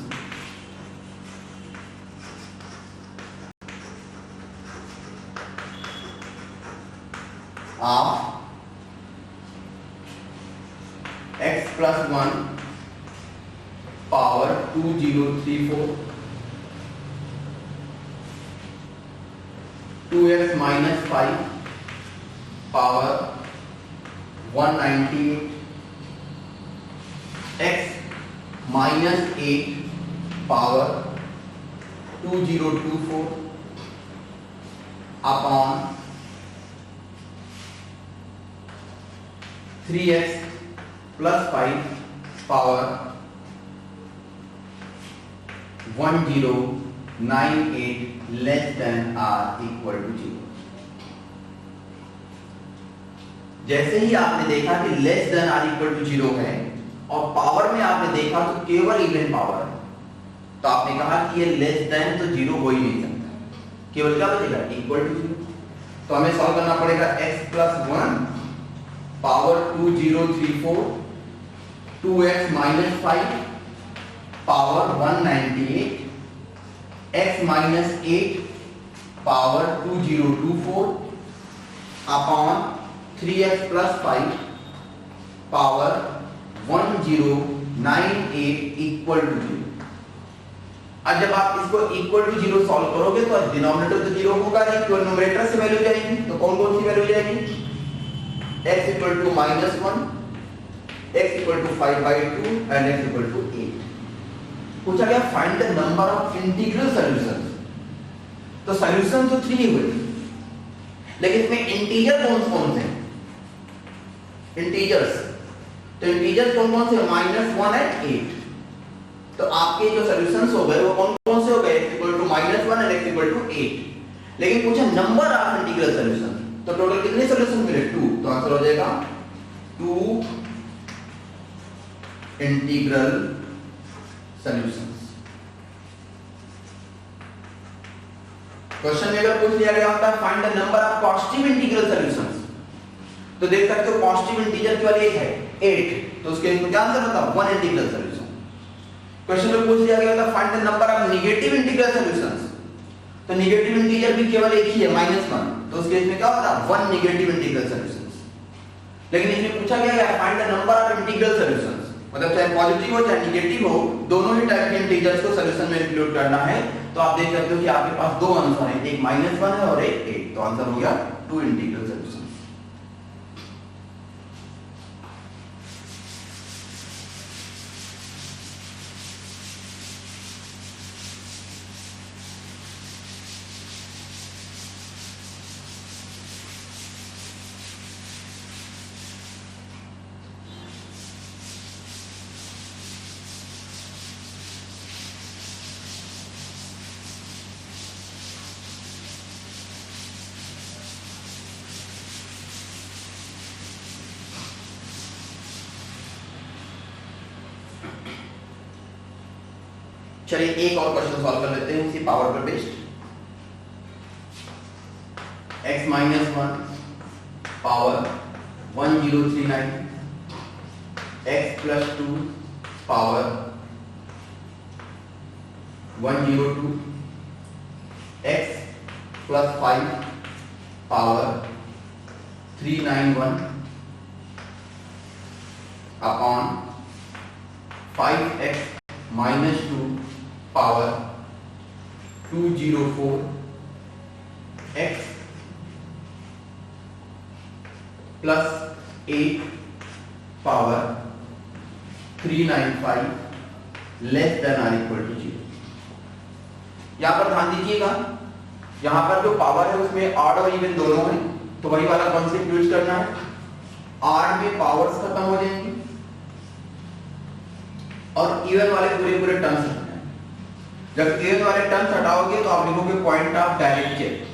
of x plus 1 power 2034 2x minus 5 power 198 x minus 8 power 2024 upon 3x plus 5 power 1098 less than or equal to 0। जैसे ही आपने देखा कि less than or equal to 0 है और power में आपने देखा तो केवल इवन पावर है, तो आपने कहा कि ये लेस देन तो 0 हो ही नहीं सकता, केवल क्या बचेगा इक्वल टू 0। तो हमें सॉल्व करना पड़ेगा x plus 1 power 2034 2x minus 5 power 198 x minus 8 power 2024 upon 3x plus 5 power 1098 equal to 0। अब जब आप इसको इक्वल टू 0 सॉल्व करोगे तो डिनोमिनेटर तो 0 होगा नहीं, तो न्यूमरेटर से वैल्यू जाएगी, तो कौन कौन सी वैल्यू जाएगी, x equal to -1, x equal to 5/2 and x equal to 8। पूछा गया find the number of integral solutions, तो सॉल्यूशन तो 3 हुए, लेकिन इसमें इंटीजर कौन कौन से, इंटीजर्स, तो इंटीजर्स कौन कौन से, -1 and 8। तो आपके जो सॉल्यूशंस हो गए वो कौन कौन से हो गए, x equal to -1 and x equal to 8। लेकिन पूछा नंबर ऑफ इंटीग्रल सॉल्यूशन, तो टोटल कितने सॉल्यूशन मिले, 2, तो आंसर हो जाएगा 2 इंटीग्रल सॉल्यूशंस। क्वेश्चन में अगर पूछ लिया गया होता है find the number of positive integral solutions, तो देख सकते हो पॉजिटिव इंटीजर केवल एक है 8, तो उसके क्या आंसर होता 1 इंटीग्रल सॉल्यूशन। क्वेश्चन में पूछ लिया गया होता find the number of negative integral solutions, तो नेगेटिव इंटीजर भी केवल एक ही है -1, तो उस केस में क्या होता 1 नेगेटिव इंटीग्रल सॉल्यूशंस। लेकिन इसमें पूछा गया है find the number of integral solutions, मतलब चाहे पॉजिटिव हो चाहे नेगेटिव हो, दोनों ही टाइप के इंटीजर्स को सॉल्यूशन में इंक्लूड करना है। तो आप देख सकते हो कि आपके पास दो आंसर हैं, एक -1 है और एक 8, तो आंसर हो गया 2 इंटीग्रल सॉल्यूशंस। चलिए एक और क्वेश्चन सॉल्व कर लेते हैं इसी पावर पर based. x minus 1 power 1039 x plus 2 power 102 x plus 5 power 391 upon 5x minus 2 power 204 x plus 8 power 395 less than or equal to 0। यहां पर ध्यान दीजिएगा, यहां पर जो पावर है उसमें ऑड और इवन दोनों है, तो वही वाला कॉन्सेप्ट यूज करना है। ऑड में पावर्स खत्म हो जाएंगे और इवन वाले पूरे पूरे टर्म्स हटने हैं। जब इवन वाले टर्म्स हटाओगे तो आप लिखोगे पॉइंट ऑफ डायरेक्ट चेक।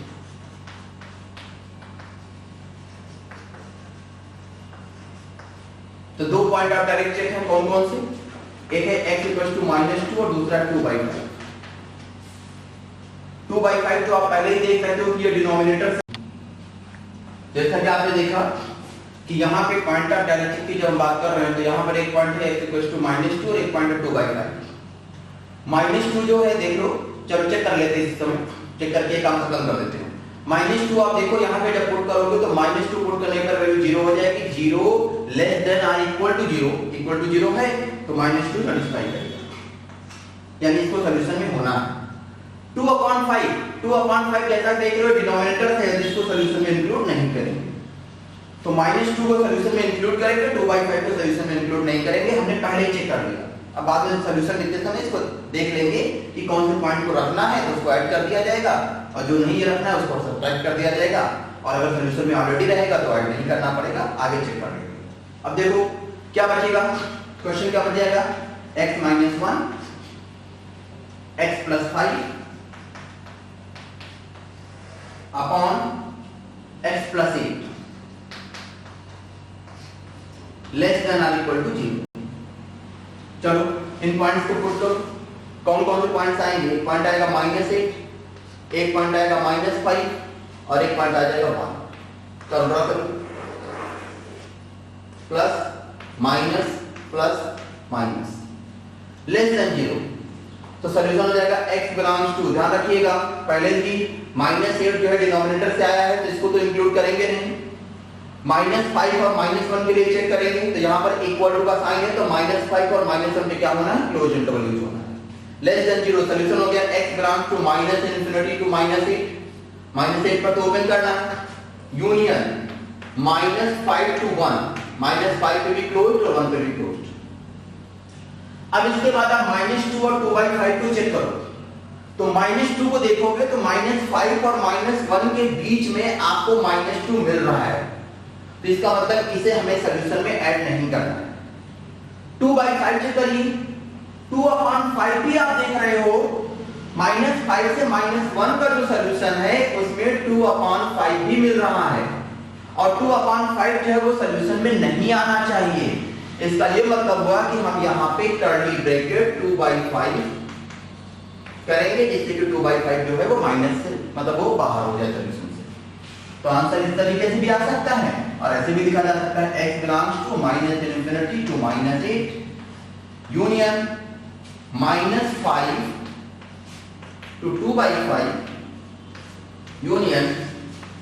तो दो पॉइंट ऑफ डायरेक्ट चेक हैं, कौन कौन से, एक है x इक्वल टू -2 और दूसरा 2/5। 2/5 तो आप पहले ही देख रहे हो कि ये डिनोमिनेटर, जैसा कि आपने देखा कि यहाँ पे पॉइंट ऑफ डायरेक्ट्रिक की जब हम बात कर रहे हैं तो यहाँ पर एक पॉइंट है x = -2 और एक पॉइंट है 2/5। -2 जो है देख लो, चलो चेक कर लेते हैं इस समय, चेक करके काम खत्म कर देते हैं। -2 आप देखो यहाँ पे जब पुट करोगे तो -2 पुट करने पर वैल्यू 0 हो जाएगी, 0 लेस देन और इक्वल टू 0, इक्वल टू 0 है तो -2 सेटिस्फाई करेगा, यानी इसको सॉल्यूशन में होना है। 2/5 जैसा देख रहे हो डिनोमिनेटर है जिसको सॉल्यूशन में इंक्लूड नहीं करेंगे, तो -2 को सॉल्यूशन में इंक्लूड करेंगे, 2/5 को सॉल्यूशन में इंक्लूड नहीं करेंगे, हमने पहले ही चेक कर लिया। अब बाद में सॉल्यूशन लिखते समय इसको देख लेंगे कि कौन से पॉइंट को रखना है तो उसको ऐड कर दिया जाएगा और जो नहीं रखना है उसको सब्ट्रैक्ट कर दिया जाएगा, और अगर सॉल्यूशन में ऑलरेडी रहेगा तो ऐड नहीं करना पड़ेगा, आगे चेक कर लेंगे। अब देखो क्या बचेगा, क्वेश्चन क्या बच जाएगा, x - 1 x + 5 upon x + 8 less than और इक्वल टू 0। चलो इन पॉइंट्स को पुट करो, कौन कौन से पॉइंट्स आएंगे, एक पॉइंट आएगा -8, एक पॉइंट आएगा -5 और एक पॉइंट आ जाएगा 1। चलो ड्रॉ करो, plus minus plus minus less than 0, तो सॉल्यूशन हो जाएगा x बिलोंग्स टू, ध्यान रखिएगा पहले भी -8 जो है डिनोमिनेटर से आया है तो इसको तो इंक्लूड करेंगे नहीं, -5 और -1 के लिए चेक करेंगे तो यहाँ पर इक्वल टू का साइन है तो -5 और -1 में क्या होना है, क्लोज इंटरवल यूज होना है, लेस देन 0, सॉल्यूशन हो गया x बिलोंग्स टू -∞ टू -8 पर तो ओपन करना है, यूनियन -5 to 1, -5 पे भी क्लोज्ड और 1 पे भी क्लोज्ड। अब इसके बाद आप -2 और 2/5 को चेक करो, तो -2 को देखोगे तो -5 और -1 के बीच में आपको -2 मिल रहा है, तो इसका मतलब इसे हमें सॉल्यूशन में ऐड नहीं करना है। 2/5 चेक करिए, 2/5 भी आप देख रहे हो, -5 से -1 का जो सॉल्यूशन है उसमें 2/5 भी मिल रहा है, और 2/5 जो है वो सॉल्यूशन में नहीं आना चाहिए। इसका ये मतलब हुआ कि हम यहाँ पे कर्ली ब्रैकेट 2/5 करेंगे जिससे कि 2/5 जो है वो माइनस से मतलब वो बाहर हो जाए सॉल्यूशन से। तो आंसर इस तरीके से भी आ सकता है और ऐसे भी लिखा जा सकता है, x belongs to -∞ to -8 union -5 to 2/5 union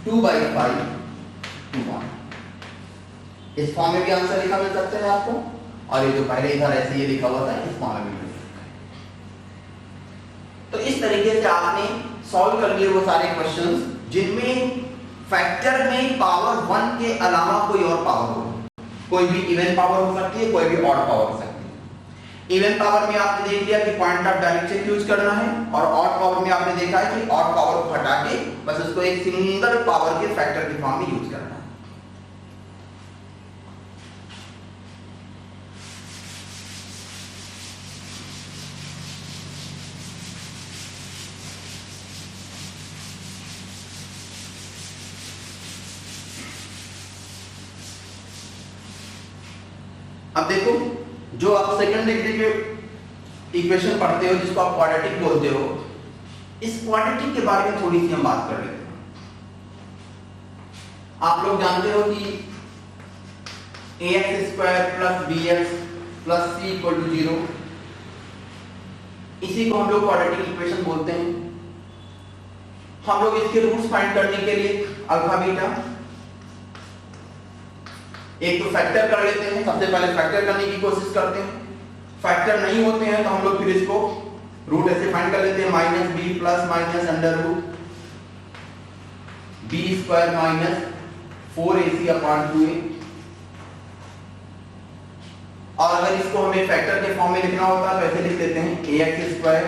2/5 to 1। इस फॉर्म में भी आंसर लिखा मिल सकता है आपको, और ये जो पहले इधर ऐसे ये लिखा हुआ था इस फॉर्म में भी मिल सकता है। तो इस तरीके से आपने सॉल्व कर लिए वो सारे क्वेश्चंस जिनमें फैक्टर में पावर 1 के अलावा कोई और पावर हो, कोई भी इवन पावर हो सकती है, कोई भी ऑड पावर हो सकती है। इवन पावर में आपने देख लिया कि पॉइंट ऑफ डायरेक्ट्रिक यूज करना है, और ऑड पावर में आपने देखा है कि ऑड पावर को हटा के बस उसको एक सिंगल पावर के फैक्टर के फॉर्म में यूज करना है। अब देखो, जो आप सेकंड डिग्री के इक्वेशन पढ़ते हो जिसको आप क्वाड्रेटिक बोलते हो, इस क्वाड्रेटिक के बारे में थोड़ी सी हम बात कर लेते हैं। आप लोग जानते हो कि ax² + bx + c = 0, इसी को हम लोग क्वाड्रेटिक इक्वेशन बोलते हैं। हम लोग इसके रूट्स फाइंड करने के लिए अल्फा बीटा एक तो फैक्टर कर लेते हैं, सबसे पहले फैक्टर करने की कोशिश करते हैं, फैक्टर नहीं होते हैं तो हम लोग फिर इसको रूट ऐसे फाइंड कर लेते हैं, -b + -√b² - 4ac/2a। और अगर इसको हमें फैक्टर के फॉर्म में लिखना होता तो ऐसे लिख लेते हैं, ax²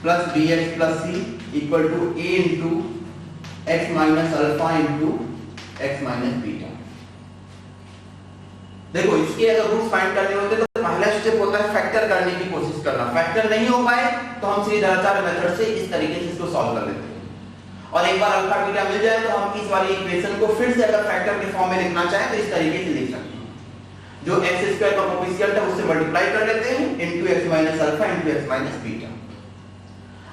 + bx + c = a × x - α × x - beta. देखो, इसके अगर रूट्स फाइंड करने होते तो पहला स्टेप होता है फैक्टर करने की कोशिश करना। फैक्टर नहीं हो पाए तो हम सीधे आचार्य मेथड से इस तरीके से इसको सॉल्व कर लेते हैं, और एक बार अल्फा बीटा मिल जाए तो हम इस वाली इक्वेशन को फिर से अगर फैक्टर के फॉर्म में लिखना चाहें तो इस तरीके से लिख सकते हैं, जो x² का कोफिशिएंट है उससे मल्टीप्लाई कर लेते हैं × x - α × x - बीटा।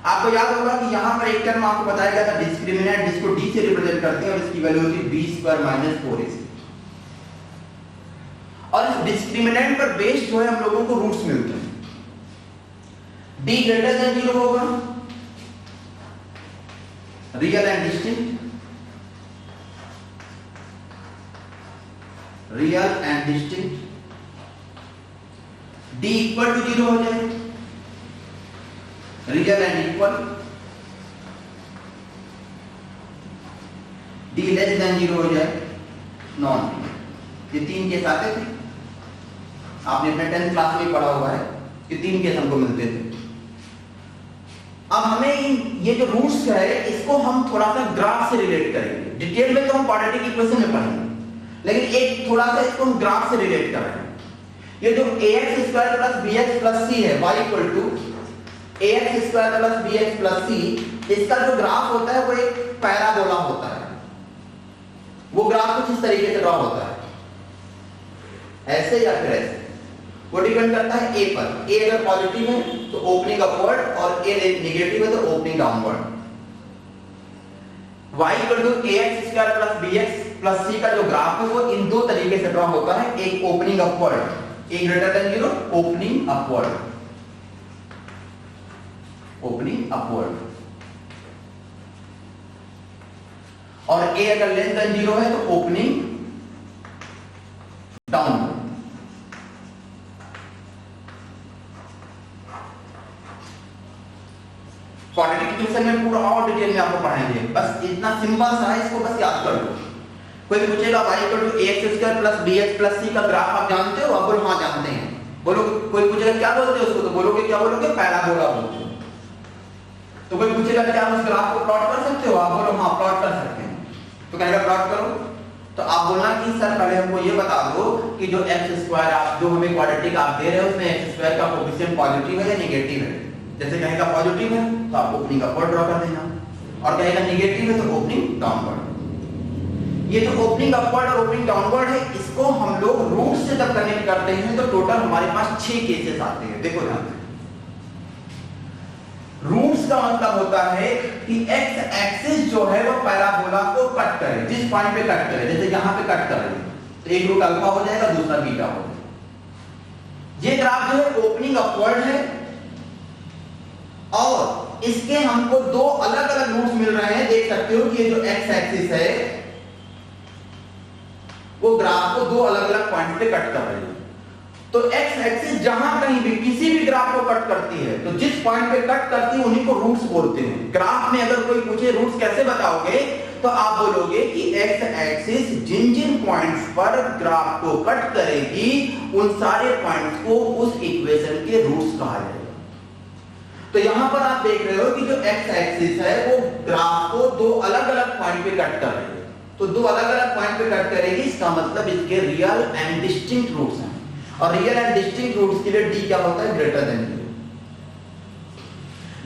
आपको याद होगा कि यहां पर एक टर्म आपको बताया गया था डिस्क्रिमिनेंट, जिसको डी से रिप्रेजेंट करते हैं और इसकी वैल्यू होती है बी स्क्वायर माइनस 4ac। और इस डिस्क्रिमिनेंट पर बेस्ड जो है हम लोगों को रूट्स मिलते हैं। डी ग्रेटर देन 0 होगा, real and distinct, real and distinct. D equal to 0 हो जाए, real and equal. D less than 0 हो जाए, नॉन रियल। ये 3 केस आते थे, आपने अपने 10th क्लास में पढ़ा हुआ है कि 3 केस हमको मिलते थे। अब हमें ये जो रूट्स है इसको हम थोड़ा सा ग्राफ से रिलेट करेंगे। डिटेल में तो हम क्वाड्रेटिक इक्वेशन में पढ़ेंगे, लेकिन एक थोड़ा सा इसको हम ग्राफ से रिलेट कर रहे हैं। ये जो ax square plus bx plus c है, y equal to ax square plus bx plus c, इसका जो ग्राफ होता है वो एक पैराबोला होता है। वो ग्राफ कुछ इस तरीके से ड्रॉ होता है, ऐसे या फिर ऐसे। वो डिपेंड करता है a पर। a अगर पॉजिटिव है तो ओपनिंग अपवर्ड, और a नेगेटिव है तो opening downward. y equal to ax square plus bx plus c का जो ग्राफ है वो इन दो तरीके से ड्रॉ होता है, एक opening upward, a greater than 0 opening upward, opening upward. और a अगर लेस देन 0 है तो ओपनिंग डाउनवर्ड। क्वाड्रेटिक इक्वेशन में पूरा और डिटेल में आपको पढ़ाएंगे, बस इतना सिंपल सा है, इसको बस याद कर लो। कोई पूछेगा y equal to ax square plus bx plus c का ग्राफ आप जानते हो? आप बोलो हाँ जानते हैं। बोलो, कोई पूछेगा क्या बोलते हो उसको, तो बोलोगे क्या बोलोगे? पैराबोला बोलते हो। तो कोई पूछेगा क्या आप उस ग्राफ को प्लॉट कर सकते हो? आप बोलो हाँ प्लॉट कर सकते हैं। तो कहेगा प्लॉट करो, तो आप बोलना कि सर पहले हमको ये बता दो कि जो x स्क्वायर आप जो हमें क्वाड्रेटिक आप दे रहे हो उसमें x स्क्वायर का कोएफिशिएंट पॉजिटिव है या नेगेटिव है। जैसे कहेगा पॉजिटिव है तो आप ओपनिंग अपवर्ड ड्रॉ कर देना, और कहेगा नेगेटिव है तो ओपनिंग डाउनवर्ड। ये जो ओपनिंग अपवर्ड और ओपनिंग डाउनवर्ड है, इसको हम लोग रूट से जब कनेक्ट करते हैं तो टोटल हमारे पास 6 केसेस आते हैं। देखो ध्यान से, रूट्स का मतलब होता है कि x एक्सिस जो है वो पैराबोला को कट करे, जिस पॉइंट पे कट करे। जैसे यहां पे कट करे तो एक रूट अल्फा हो जाएगा, दूसरा बीटा हो जाएगा। ये ग्राफ जो है ओपनिंग अपवर्ड है, और इसके हमको दो अलग अलग रूट्स मिल रहे हैं। देख सकते हो कि ये जो x एक्सिस है वो ग्राफ को दो अलग अलग पॉइंट पे कट कर रही है। तो x एक्सिस जहां कहीं भी किसी भी ग्राफ को कट करती है, तो जिस पॉइंट पे कट करती है उन्हीं को रूट्स बोलते हैं। ग्राफ में अगर कोई पूछे रूट्स कैसे बताओगे, तो आप बोलोगे कि x एक्सिस जिन जिन पॉइंट्स पर ग्राफ को कट करेगी उन सारे पॉइंट्स को उस इक्वेशन के रूट्स कहा जाएगा। तो यहां पर आप देख रहे हो कि जो x एक्सिस है वो ग्राफ को दो अलग अलग पॉइंट पे कट कर रही है। तो दो अलग अलग पॉइंट पे कट करेगी, इसका मतलब इसके रियल एंड डिस्टिंक्ट रूट्स हैं। और रियल एंड डिस्टिंक्ट रूट्स के लिए d क्या होता है? Greater than 0।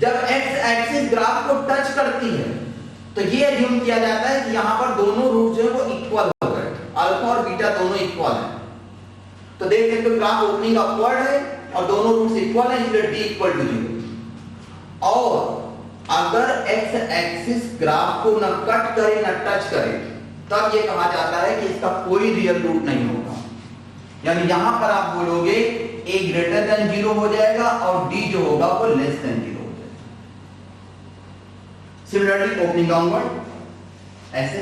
जब x एक्सिस ग्राफ को टच करती है तो ये अज्यूम किया जाता है कि यहां पर दोनों रूट जो है वो इक्वल हो गए, अल्फा और बीटा दोनों इक्वल हैं। तो देख सकते हो ग्राफ ओपनिंग अपवर्ड है और दोनों रूट्स इक्वल हैं, इसलिए d इक्वल टू 0। और अगर x एक्सिस ग्राफ को न कट करे न टच करे, तब ये कहा जाता है कि इसका कोई रियल रूट नहीं होगा। यानी यहां पर आप बोलोगे a ग्रेटर देन 0 हो जाएगा और d जो होगा वो लेस देन 0 हो जाएगा। सिमिलरली ओपनिंग डाउनवर्ड ऐसे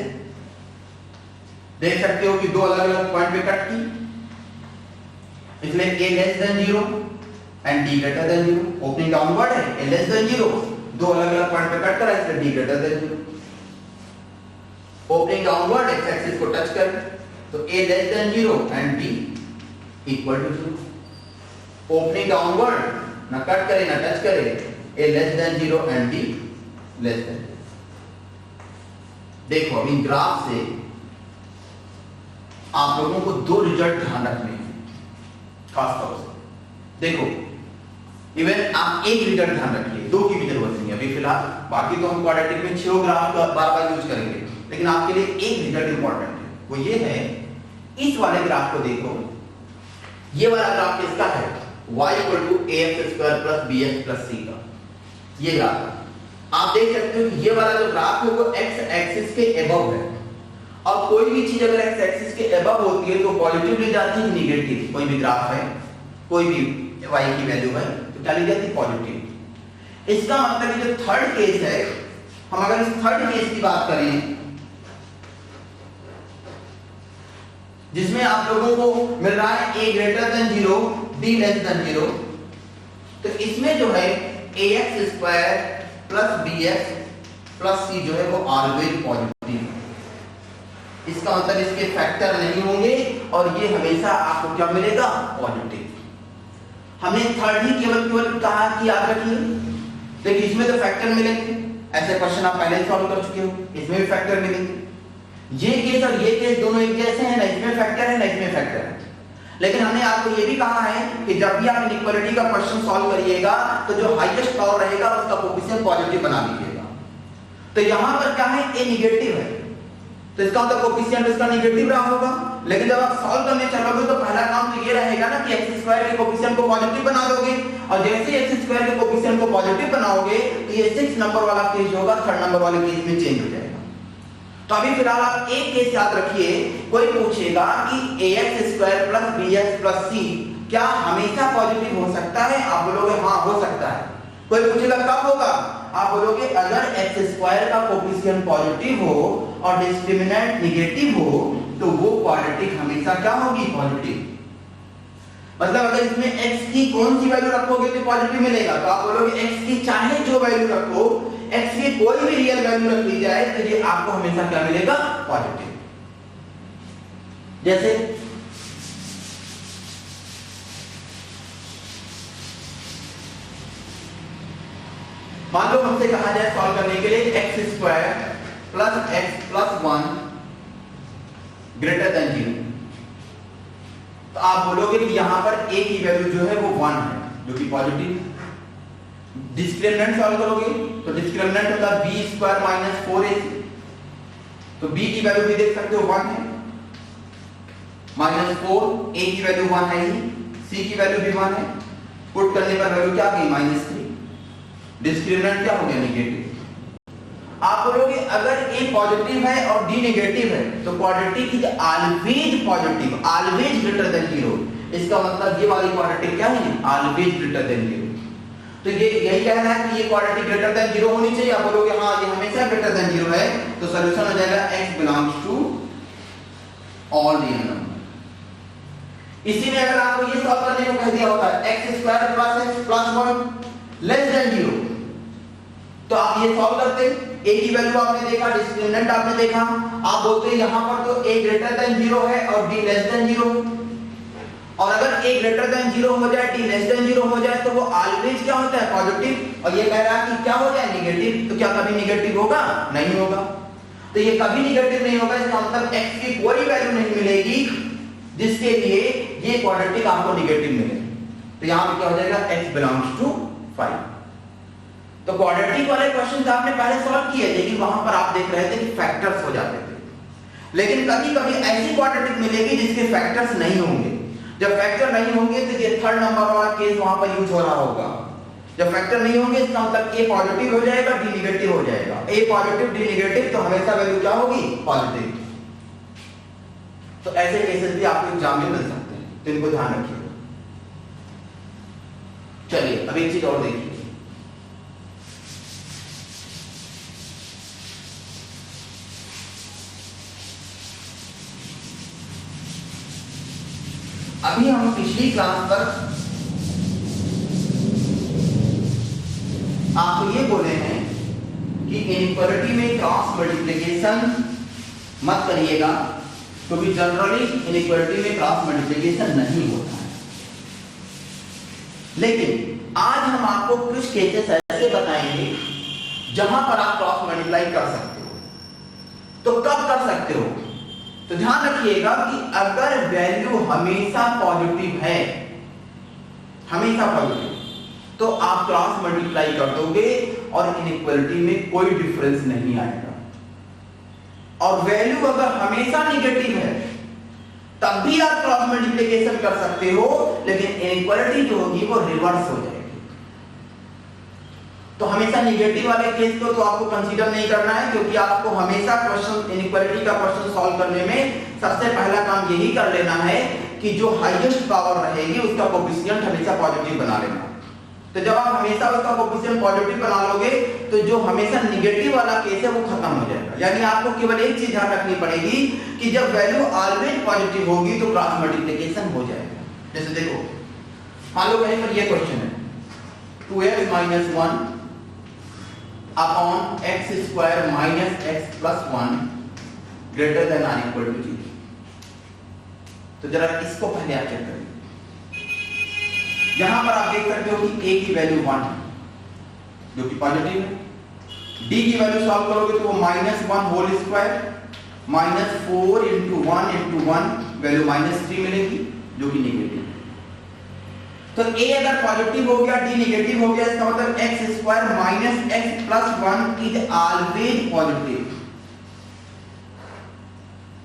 देख सकते हो कि दो अलग अलग पॉइंट पे कट की, इसलिए a less than 0 and d greater than 0। Opening downward है, a लेस देन 0, दो अलग अलग पॉइंट पे कट करा, इसलिए d greater than 0। Opening downward x axis को टच कर तो a less than 0 and d equal to 0। Opening downward ना कट करे ना टच करे, a less than 0 and d less than. देखो अभी ग्राफ से आप लोगों को दो रिजल्ट ध्यान रखने हैं खास तौर से। देखो इवन आप एक रिजल्ट ध्यान रखिए, दो की भी जरूरत नहीं है अभी फिलहाल। बाकी तो हम क्वाड्रेटिक में 6 ग्राफ का बार-बार यूज करेंगे, लेकिन आपके लिए एक रिजल्ट इंपॉर्टेंट है। वो ये है, इस वाले ग्राफ को देखो, ये वाला ग्राफ किसका है? y equal to ax square plus bx plus c का। ये ग्राफ आप देख सकते हो कि ये वाला जो ग्राफ है वो एक्स एक्सिस के अबव है, और कोई भी चीज अगर एक्स एक्सिस के अबव होती है तो पॉजिटिव ली जाती है निगेटिव। कोई भी ग्राफ है, कोई भी y की वैल्यू है तो क्या ली जाती है पॉजिटिव। इसका मतलब ये जो थर्ड केस है, हम अगर इस थर्ड केस की बात करें जिसमें आप लोगों को मिल रहा है a greater than 0 b less than 0, तो इसमें जो है ax square plus bx plus c जो है वो ऑलवेज पॉजिटिव है। इसका मतलब इसके फैक्टर नहीं होंगे और ये हमेशा आपको क्या मिलेगा पॉजिटिव। हमने थर्ड ही केवल कहा कि याद रखिए, देखिए इसमें तो फैक्टर मिलेंगे, ऐसे क्वेश्चन आप पहले ही सॉल्व कर चुके हो, इसमें भी फैक्टर मिलेंगे। ये केस और ये केस दोनों एक जैसे हैं, ना इसमें फैक्टर है ना इसमें फैक्टर है। लेकिन हमने आपको ये भी कहा है कि जब भी आप इनइक्वालिटी का क्वेश्चन सॉल्व करिएगा तो जो हाईएस्ट पावर रहेगा उसका कोएफिशिएंट पॉजिटिव बना लीजिएगा। तो यहां पर क्या है a निगेटिव है तो इसका मतलब कोएफिशिएंट इसका नेगेटिव रहा होगा। लेकिन जब आप सॉल्व करने चलोगे तो पहला काम तो ये रहेगा ना कि x स्क्वायर के कोएफिशिएंट को पॉजिटिव बना दोगे, और जैसे ही x स्क्वायर के कोएफिशिएंट को पॉजिटिव बनाओगे तो ये 6 नंबर वाला केस होगा, थर्ड नंबर वाले केस में चेंज हो जाएगा। तो अभी फिलहाल आप एक केस याद रखिए, कोई पूछेगा कि ax square plus bx plus c क्या हमेशा पॉजिटिव हो सकता है, आप बोलोगे हाँ हो सकता है। कोई पूछेगा कब होगा, आप बोलोगे अगर x स्क्वायर का कोएफिशिएंट पॉजिटिव हो और डिस्क्रिमिनेंट निगेटिव हो तो वो क्वाड्रेटिक हमेशा क्या होगी पॉजिटिव। मतलब अगर इसमें x की कौन सी वैल्यू रखोगे तो पॉजिटिव मिलेगा, तो आप बोलोगे x की चाहे जो वैल्यू रखो, x की कोई भी रियल वैल्यू रख ली जाए तो ये आपको हमेशा क्या मिलेगा पॉजिटिव। जैसे मान लो हमसे कहा जाए सॉल्व करने के लिए x square plus x plus 1 greater than 0, तो आप बोलोगे कि यहां पर a की वैल्यू जो है वो 1 है जो कि पॉजिटिव। डिस्क्रिमिनेंट सॉल्व करोगे तो डिस्क्रिमिनेंट होगा b स्क्वायर माइनस 4ac, तो b की वैल्यू भी देख सकते हो 1 है, माइनस 4, a की वैल्यू 1 है ही, c की वैल्यू भी 1 है, पुट करने पर वैल्यू क्या गई माइनस 3, डिस्क्रिमिनेंट क्या हो गया नेगेटिव। आप बोलोगे अगर a पॉजिटिव है और d नेगेटिव है तो quadratic is always positive, always greater than 0। इसका मतलब ये वाली क्वाड्रेटिक क्या है ऑलवेज ग्रेटर देन 0। तो ये यही कहना है कि ये क्वाड्रेटिक ग्रेटर देन 0 होनी चाहिए। आप बोलोगे हाँ ये हमेशा ग्रेटर देन 0 है, तो सॉल्यूशन हो जाएगा x belongs to all real number. इसी में अगर आपको ये सॉल्व करने को कह दिया होता है x square plus x plus 1 less than 0, तो आप ये सॉल्व करते, a की वैल्यू आपने देखा, डिस्क्रिमिनेंट आपने देखा, आप बोलते यहां पर तो a ग्रेटर देन 0 है और d लेस देन 0, और अगर a ग्रेटर देन 0 हो जाए d लेस देन 0 हो जाए तो वो ऑलवेज क्या होता है पॉजिटिव, और ये कह रहा है कि क्या हो जाए नेगेटिव, तो क्या कभी नेगेटिव होगा नहीं होगा। तो ये कभी नेगेटिव नहीं होगा, इसका मतलब x की कोई वैल्यू नहीं मिलेगी जिसके लिए ये क्वाड्रेटिक आपको नेगेटिव मिले। तो यहां पे क्या हो जाएगा x बिलोंग्स टू 5। तो क्वाड्रेटिक वाले क्वेश्चंस आपने पहले सॉल्व किए, लेकिन वहां पर आप देख रहे थे कि फैक्टर्स हो जाते थे। लेकिन कभी कभी ऐसी क्वाड्रेटिक मिलेगी जिसके फैक्टर्स नहीं होंगे। जब फैक्टर नहीं होंगे तो ये थर्ड नंबर वाला केस वहां पर यूज हो रहा होगा। जब फैक्टर नहीं होंगे इसका मतलब a पॉजिटिव हो जाएगा d नेगेटिव हो जाएगा, a पॉजिटिव d नेगेटिव, तो हमेशा वैल्यू क्या होगी पॉजिटिव। तो ऐसे केसेस भी आपको एग्जाम में मिल सकते हैं, तो इनको ध्यान रखिएगा। चलिए अब एक चीज और देखिए, अभी हम पिछली क्लास पर आपको ये बोले हैं कि इनइक्वालिटी में क्रॉस मल्टीप्लिकेशन मत करिएगा, क्योंकि जनरली इनइक्वालिटी में क्रॉस मल्टीप्लिकेशन नहीं होता है। लेकिन आज हम आपको कुछ केसेस ऐसे बताएंगे जहां पर आप क्रॉस मल्टीप्लाई कर सकते हो। तो कब कर सकते हो, तो ध्यान रखिएगा कि अगर वैल्यू हमेशा पॉजिटिव है, हमेशा पॉजिटिव, तो आप क्रॉस मल्टीप्लाई कर दोगे और इनइक्वालिटी में कोई डिफरेंस नहीं आएगा। और वैल्यू अगर हमेशा नेगेटिव है तब भी आप क्रॉस मल्टीप्लिकेशन कर सकते हो, लेकिन इनइक्वालिटी जो होगी वो रिवर्स हो जाएगी। तो तो हमेशा निगेटिव वाले केस को तो आपको कंसीडर नहीं करना है, क्योंकि आपको हमेशा क्वेश्चन इनइक्वालिटी का क्वेश्चन सॉल्व करने में सबसे पहला काम यही कर लेना है कि जो हाईएस्ट पावर रहेगी उसका कोएफिशिएंट हमेशा पॉजिटिव बना लेना। तो जब आप हमेशा उसका कोएफिशिएंट पॉजिटिव बना लोगे तो जो हमेशा निगेटिव वाला केस है वो खत्म हो जाएगा। यानी आपको केवल एक चीज ध्यान रखनी पड़ेगी कि जब वैल्यू ऑलवेज पॉजिटिव होगी तो क्रॉस मल्टीप्लिकेशन हो जाएगा। जैसे देखो, मान लो कहीं पर ये क्वेश्चन है 2x minus 1 upon x square minus x plus 1 greater than or equal to 0। तो जरा इसको पहले आप चेक करिए। यहां पर आप देख सकते हो कि a की वैल्यू 1 है जो कि पॉजिटिव है, d की वैल्यू सॉल्व करोगे तो वो -1 whole square -4 into 1 into 1 value -3 मिलेगी जो कि नेगेटिव है। तो a अगर पॉजिटिव हो गया, d नेगेटिव हो गया, इसका मतलब x square minus x plus 1 is always positive.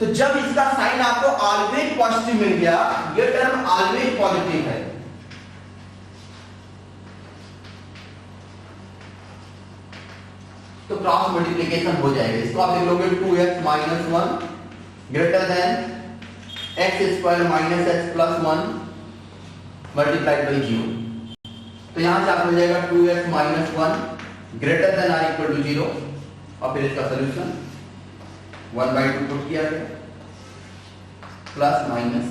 तो जब इसका साइन आपको ऑलवेज पॉजिटिव मिल गया, ये टर्म ऑलवेज पॉजिटिव है, तो क्रॉस मल्टीप्लिकेशन हो जाएगा। इसको आप लिख लोगे 2x minus 1 greater than x square minus x plus 1 multiplied by 0। तो यहां से आपको मिल जाएगा 2x minus 1 greater than or equal to 0 और फिर इसका सॉल्यूशन 1/2 पुट किया गया प्लस माइनस,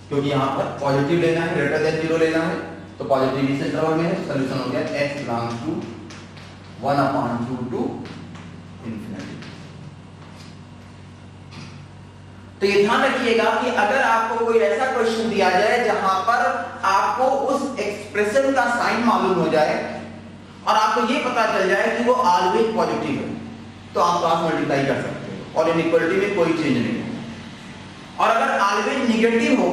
क्योंकि यहां पर पॉजिटिव लेना है, ग्रेटर देन 0 लेना है, तो पॉजिटिव इस इंटरवल में है। सॉल्यूशन हो गया x belongs to 1/2 to infinity. तो ये ध्यान रखिएगा कि अगर आपको कोई ऐसा क्वेश्चन दिया जाए जहां पर आपको उस एक्सप्रेशन का साइन मालूम हो जाए और आपको ये पता चल जाए कि वो ऑलवेज पॉजिटिव है, तो आप क्रॉस मल्टीप्लाई कर सकते हो और इनइक्वालिटी में कोई चेंज नहीं है। और अगर ऑलवेज नेगेटिव हो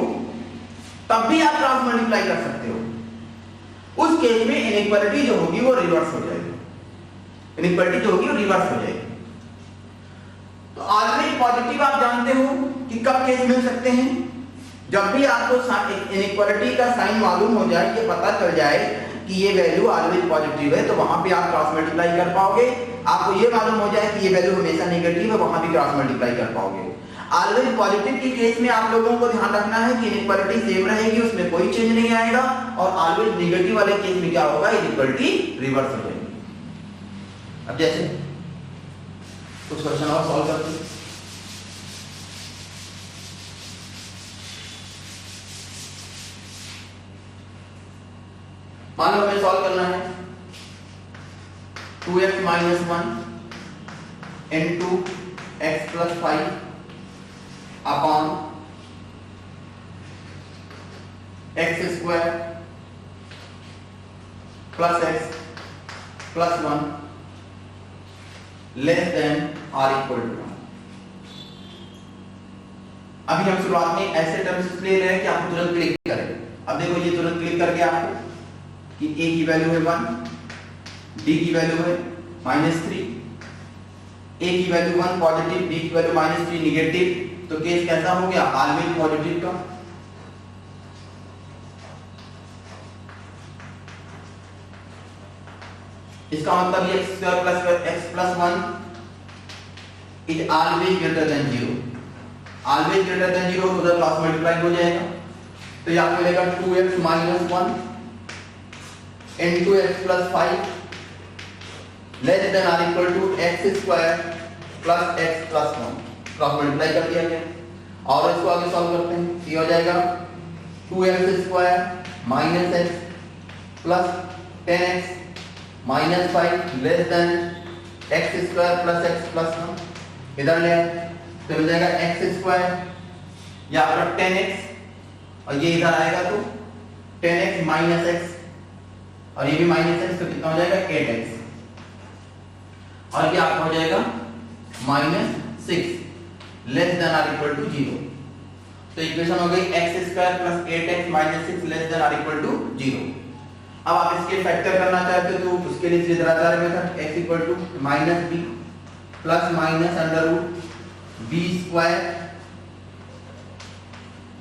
तब भी आप क्रॉस मल्टीप्लाई कर सकते हो। उस केस में इनइक्वालिटी जो होगी वो रिवर्स हो जाएगी, इनइक्वालिटी जो होगी वो रिवर्स हो जाएगी। तो ऑलवेज पॉजिटिव आप जानते हो कि कब केस मिल सकते हैं, जब भी आपको इनइक्वालिटी का साइन मालूम हो जाए, ये पता चल जाए कि ये वैल्यू ऑलवेज पॉजिटिव है, तो वहां पे आप क्रॉस मल्टीप्लाई कर पाओगे। आपको ये मालूम हो जाए कि ये वैल्यू हमेशा नेगेटिव है, वहां भी क्रॉस मल्टीप्लाई कर पाओगे। ऑलवेज पॉजिटिव के केस में आप लोगों को ध्यान रखना है कि इनइक्वालिटी सेम रहेगी, उसमें कोई चेंज नहीं आएगा। और ऑलवेज नेगेटिव वाले केस में क्या होगा, इनइक्वालिटी रिवर्स हो जाएगी। अब जैसे कुछ क्वेश्चन और सॉल्व करते हैं। मान लो हमें सॉल्व करना है 2x minus 1 into x plus 5 upon x square plus x plus 1 less than or equal to 1। अभी हम शुरुआत में ऐसे टर्म्स ले रहे हैं कि आपको तुरंत क्लिक करें। अब देखो ये तुरंत क्लिक करके आपको कि a की वैल्यू है 1, d की वैल्यू है -3, a की वैल्यू 1 पॉजिटिव, d की वैल्यू -3 नेगेटिव। तो केस कैसा हो गया, ऑलवेज पॉजिटिव का। इसका मतलब ये x square plus x plus 1 is always greater than 0। Always greater than 0 तो उधर क्रॉस मल्टीप्लाई हो जाएगा। तो ये आपको मिलेगा 2x minus 1 into x plus 5 less than or equal to x square plus x plus 1। Cross multiply कर दिया गया और इसको आगे सॉल्व करते हैं। ये हो जाएगा 2x square minus x plus 10x minus 5 less than x square plus x plus 1। इधर ले तो मिल जाएगा x स्क्वायर या फिर 10x और ये इधर आएगा तो 10x माइनस x और ये भी माइनस x, तो कितना हो जाएगा 8x और ये आपका हो जाएगा -6 लेस देन और इक्वल टू 0। तो इक्वेशन हो गई x square plus 8x minus 6 less than और इक्वल टू 0। अब आप इसके फैक्टर करना चाहते हो तो उसके लिए Sridharacharya method x equal to -b plus minus under root b square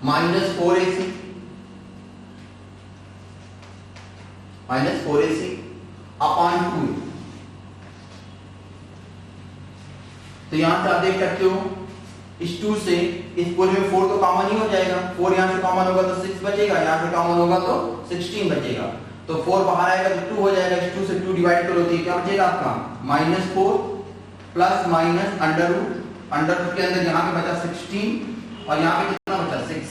-4ac upon 2। तो यहां से आप देख सकते हो इस 2 से इस पूरे में 4 तो कॉमन ही हो जाएगा, 4 यहां से कॉमन होगा तो 6 बचेगा, यहां से कॉमन होगा तो 16 बचेगा। तो 4 बाहर आएगा तो 2 हो जाएगा, इस 2 से 2 डिवाइड करो तो क्या बचेगा आपका -4 प्लस माइनस अंडर रूट के अंदर यहां पे बचा 16 और यहां पे कितना बचा 6।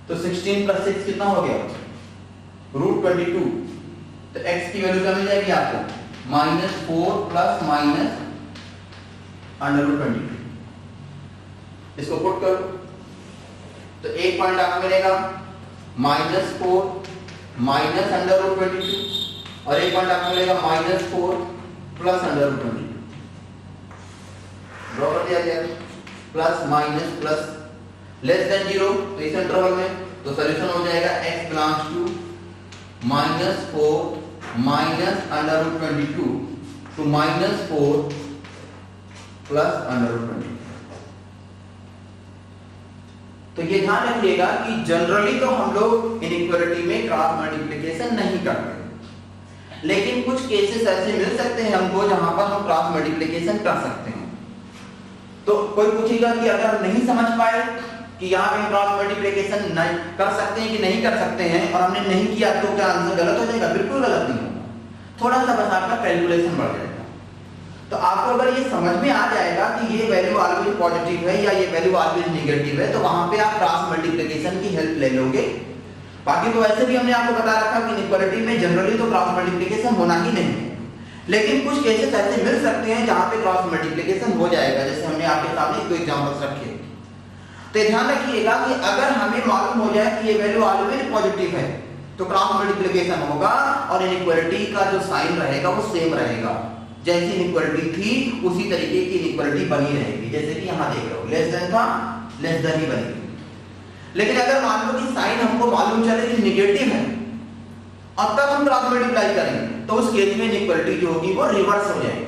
तो 16 प्लस 6 कितना हो गया √22। तो x की वैल्यू क्या मिल जाएगी आपको -4 प्लस माइनस √22। इसको पुट करो तो एक पॉइंट आपको मिलेगा -4 माइनस √22 और एक पॉइंट आपको मिलेगा -4 प्लस √22। ड्रॉ कर दिया गया plus minus plus less than 0 तो इस इंटरवल में तो सॉल्यूशन हो जाएगा x belongs to -4 minus √22 to -4 plus √22। तो ये ध्यान रखिएगा कि जनरली तो हम लोग इनइक्वालिटी में क्रॉस मल्टीप्लिकेशन नहीं करते, लेकिन कुछ केसेस ऐसे मिल सकते हैं हमको जहां पर हम क्रॉस मल्टीप्लिकेशन कर सकते हैं। तो कोई पूछेगा कि अगर हम नहीं समझ पाए कि यहाँ पे क्रॉस मल्टीप्लिकेशन नहीं कर सकते हैं कि नहीं कर सकते हैं और हमने नहीं किया तो क्या आंसर गलत हो जाएगा? बिल्कुल गलत नहीं होगा, थोड़ा सा बस आपका कैलकुलेशन बढ़ जाएगा। तो आपको अगर ये समझ में आ जाएगा कि ये वैल्यू ऑलवेज पॉजिटिव है या ये वैल्यू ऑलवेज नेगेटिव है, तो वहां पे आप क्रॉस मल्टीप्लिकेशन की हेल्प ले लोगे। बाकी तो वैसे भी हमने आपको बता रखा कि इनइक्वालिटी में जनरली तो क्रॉस मल्टीप्लिकेशन होना ही नहीं है, लेकिन कुछ केसेस ऐसे मिल सकते हैं जहां पे क्रॉस मल्टीप्लिकेशन हो जाएगा, जैसे हमने आपके सामने दो एग्जांपल्स रखे। तो ध्यान रखिएगा कि अगर हमें मालूम हो जाए कि ये वैल्यू ऑलवेज पॉजिटिव है तो क्रॉस मल्टीप्लिकेशन होगा और इनइक्वालिटी का जो साइन रहेगा वो सेम रहेगा, जैसी इनइक्वालिटी थी उसी तरीके की इनइक्वालिटी बनी रहेगी। जैसे कि यहां देख रहे हो लेस देन था, लेस देन ही बनेगी। लेकिन अगर मान लो कि साइन हमको मालूम चले कि नेगेटिव है और तब हम क्रॉस मल्टीप्लाई करेंगे तो उस केस में इनइक्वालिटी जो होगी वो रिवर्स हो जाएगी।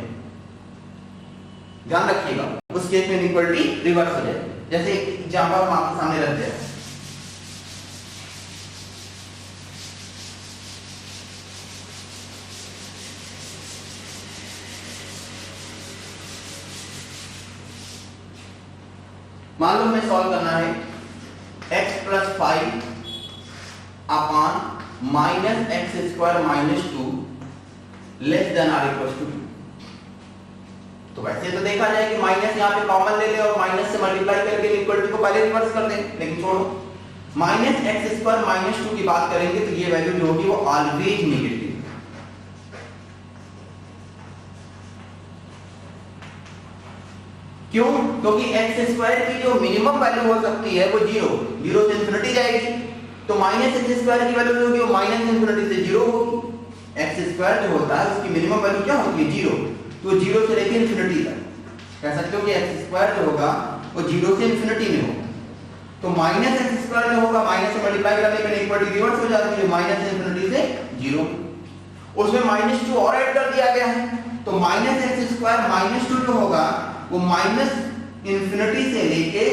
ध्यान रखिएगा, उस केस में इनइक्वालिटी रिवर्स हो जाएगी। जैसे एक एग्जांपल हम आपके सामने रखते हैं। मान लो हमें सॉल्व करना है x + 5 upon -x² - 2 less than or equal to 2। तो वैसे तो देखा जाए कि माइनस यहाँ पे कॉमन ले ले और माइनस से मल्टीप्लाई करके इक्वलिटी को पहले रिवर्स कर दें, लेकिन छोड़ो -x² - 2 की बात करेंगे तो ये वैल्यू जो होगी वो ऑलवेज नेगेटिव। क्यों? क्योंकि x² की जो मिनिमम वैल्यू हो सकती है वो 0 से इंफिनिटी जाएगी, तो -x² की वैल्यू जो होगी वो -∞ से 0 होगी। x² जो होता है उसकी मिनिमम वैल्यू क्या होती है 0, तो 0 से लेकर इंफिनिटी तक कह सकते हो कि x² जो होगा वो 0 से इंफिनिटी में होगा। तो -x² जो होगा माइनस से मल्टीप्लाई करने पे इक्वलिटी रिवर्स हो जाती है, -∞ से 0। उसमें -2 और ऐड कर दिया गया है, तो -x² - 2 जो होगा वो -∞ से लेके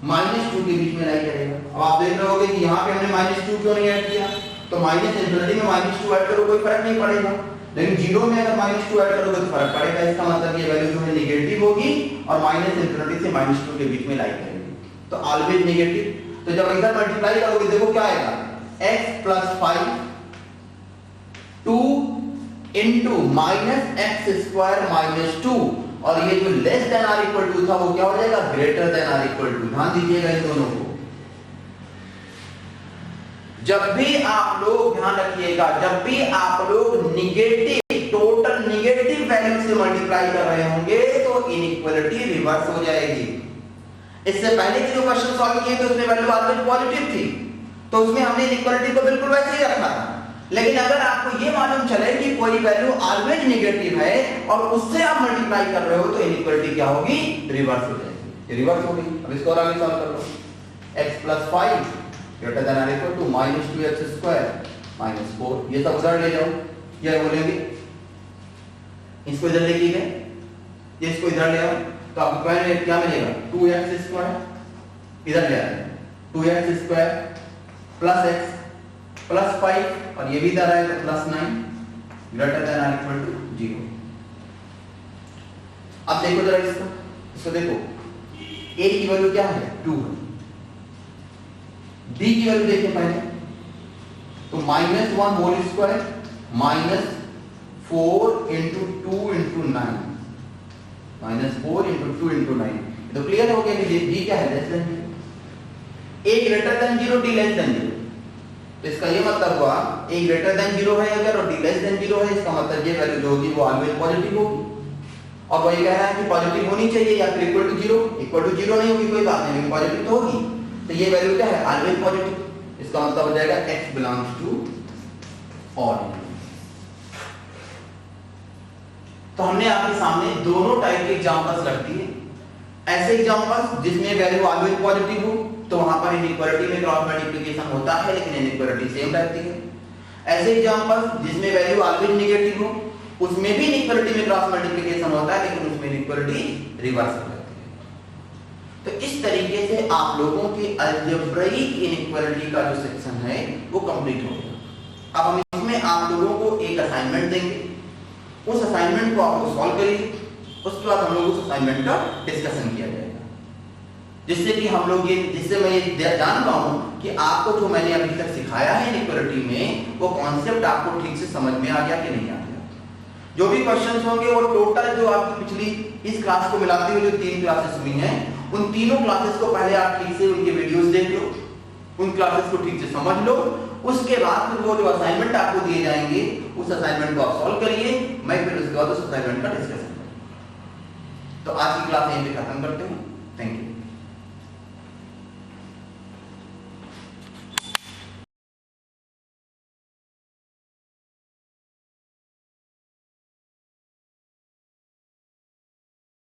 -2 के बीच में लाई करेगा। अब आप देख रहे होगे कि यहाँ पे हमने -2 क्यों नहीं ऐड किया, तो -∞ में -2 ऐड करो कोई फर्क नहीं पड़ेगा, लेकिन 0 में अगर -2 ऐड करोगे तो फर्क पड़ेगा। इसका मतलब ये वैल्यू जो है नेगेटिव होगी और -∞ से -2 के बीच में लाई करेगी, तो ऑलवेज नेगेटिव। तो जब इधर मल्टीप्लाई करोगे देखो क्या आएगा x + 5 2 into -x² - 2 और ये जो less than or equal to था वो क्या हो जाएगा greater than or equal to. ध्यान दीजिएगा इन दोनों को। जब भी आप लोग ध्यान रखिएगा, जब भी आप लोग निगेटिव टोटल निगेटिव वैल्यू से मल्टीप्लाई कर रहे होंगे तो इनइक्वालिटी रिवर्स हो जाएगी। इससे पहले के जो क्वेश्चन सॉल्व किए थे उसमें वैल्यू ऑलवेज पॉजिटिव थी, तो उसमें हमने इनइक्वालिटी को बिल्कुल वैसे ही रखा था। लेकिन अगर आपको ये मालूम चले कि कोई वैल्यू ऑलवेज नेगेटिव है और उससे आप मल्टीप्लाई कर रहे हो तो इनइक्वालिटी क्या होगी रिवर्स हो जाएगी, रिवर्स हो गई। अब इसको और आगे सॉल्व कर लो। x + 5 greater than or equal to -2x² - 4। ये सब उधर ले जाओ, ये बोलेंगे इसको इधर लेके गए, ये इसको इधर ले आओ तो आपको क्या मिलेगा 2x² इधर ले आए 2x² + x +5 और ये भी इधर आए तो +9 greater than or equal to 0। अब देखो जरा इसको देखो, a की वैल्यू क्या है 2 है, b की वैल्यू देखिए पहले तो -1 whole square -4 into 2 into 9 -4 into 2 into 9। तो क्लियर हो गया कि b क्या है less than 0, a greater than 0 d less than 0। तो इसका ये मतलब हुआ a ग्रेटर देन 0 है अगर और d लेस देन 0 है, इसका मतलब ये वैल्यू जो होगी वो ऑलवेज पॉजिटिव होगी। और वो ये कह रहा है कि पॉजिटिव होनी चाहिए या फिर इक्वल टू 0 नहीं होगी कोई बात नहीं, लेकिन पॉजिटिव तो होगी। तो ये वैल्यू क्या है ऑलवेज पॉजिटिव, इसका मतलब हो जाएगा x बिलोंग्स टू ऑल। तो हमने आपके सामने दोनों टाइप के एग्जांपल्स रख दिए। ऐसे एग्जांपल्स जिसमें वैल्यू ऑलवेज पॉजिटिव हो तो वहां पर इनइक्वालिटी में क्रॉस मल्टीप्लिकेशन होता है लेकिन इनइक्वालिटी सेम रहती है। ऐसे एग्जांपल्स जिसमें वैल्यू ऑलवेज नेगेटिव हो उसमें भी इनइक्वालिटी में क्रॉस मल्टीप्लिकेशन होता है लेकिन उसमें इनइक्वालिटी रिवर्स हो जाती है। तो इस तरीके से आप लोगों के अलजेब्रिक इनइक्वालिटी का जो सेक्शन है वो कंप्लीट हो गया। अब हम इसमें आप लोगों को एक असाइनमेंट देंगे, उस असाइनमेंट को आप लोग सॉल्व करिए, उसके बाद हम लोग उस असाइनमेंट का डिस्कशन किया जाएगा, जिससे कि हम लोग जिससे मैं ये जान पाऊं कि आपको जो मैंने अभी तक सिखाया है इनइक्वालिटी में वो कॉन्सेप्ट आपको ठीक से समझ में आ गया कि नहीं आ गया। जो भी क्वेश्चंस होंगे वो टोटल जो आपकी पिछली इस क्लास को मिलाते हुए जो 3 क्लासेस हुई हैं उन तीनों क्लासेस को पहले आप ठीक से उनके वीडियोस देख लो, उन क्लासेस को ठीक से समझ लो, उसके बाद फिर वो जो असाइनमेंट आपको दिए जाएंगे उस असाइनमेंट को आप सॉल्व करिए, मैं फिर उसके बाद उस असाइनमेंट का डिस्कशन करूंगा। तो आज की क्लास यहीं पे खत्म करते हैं। Thank you.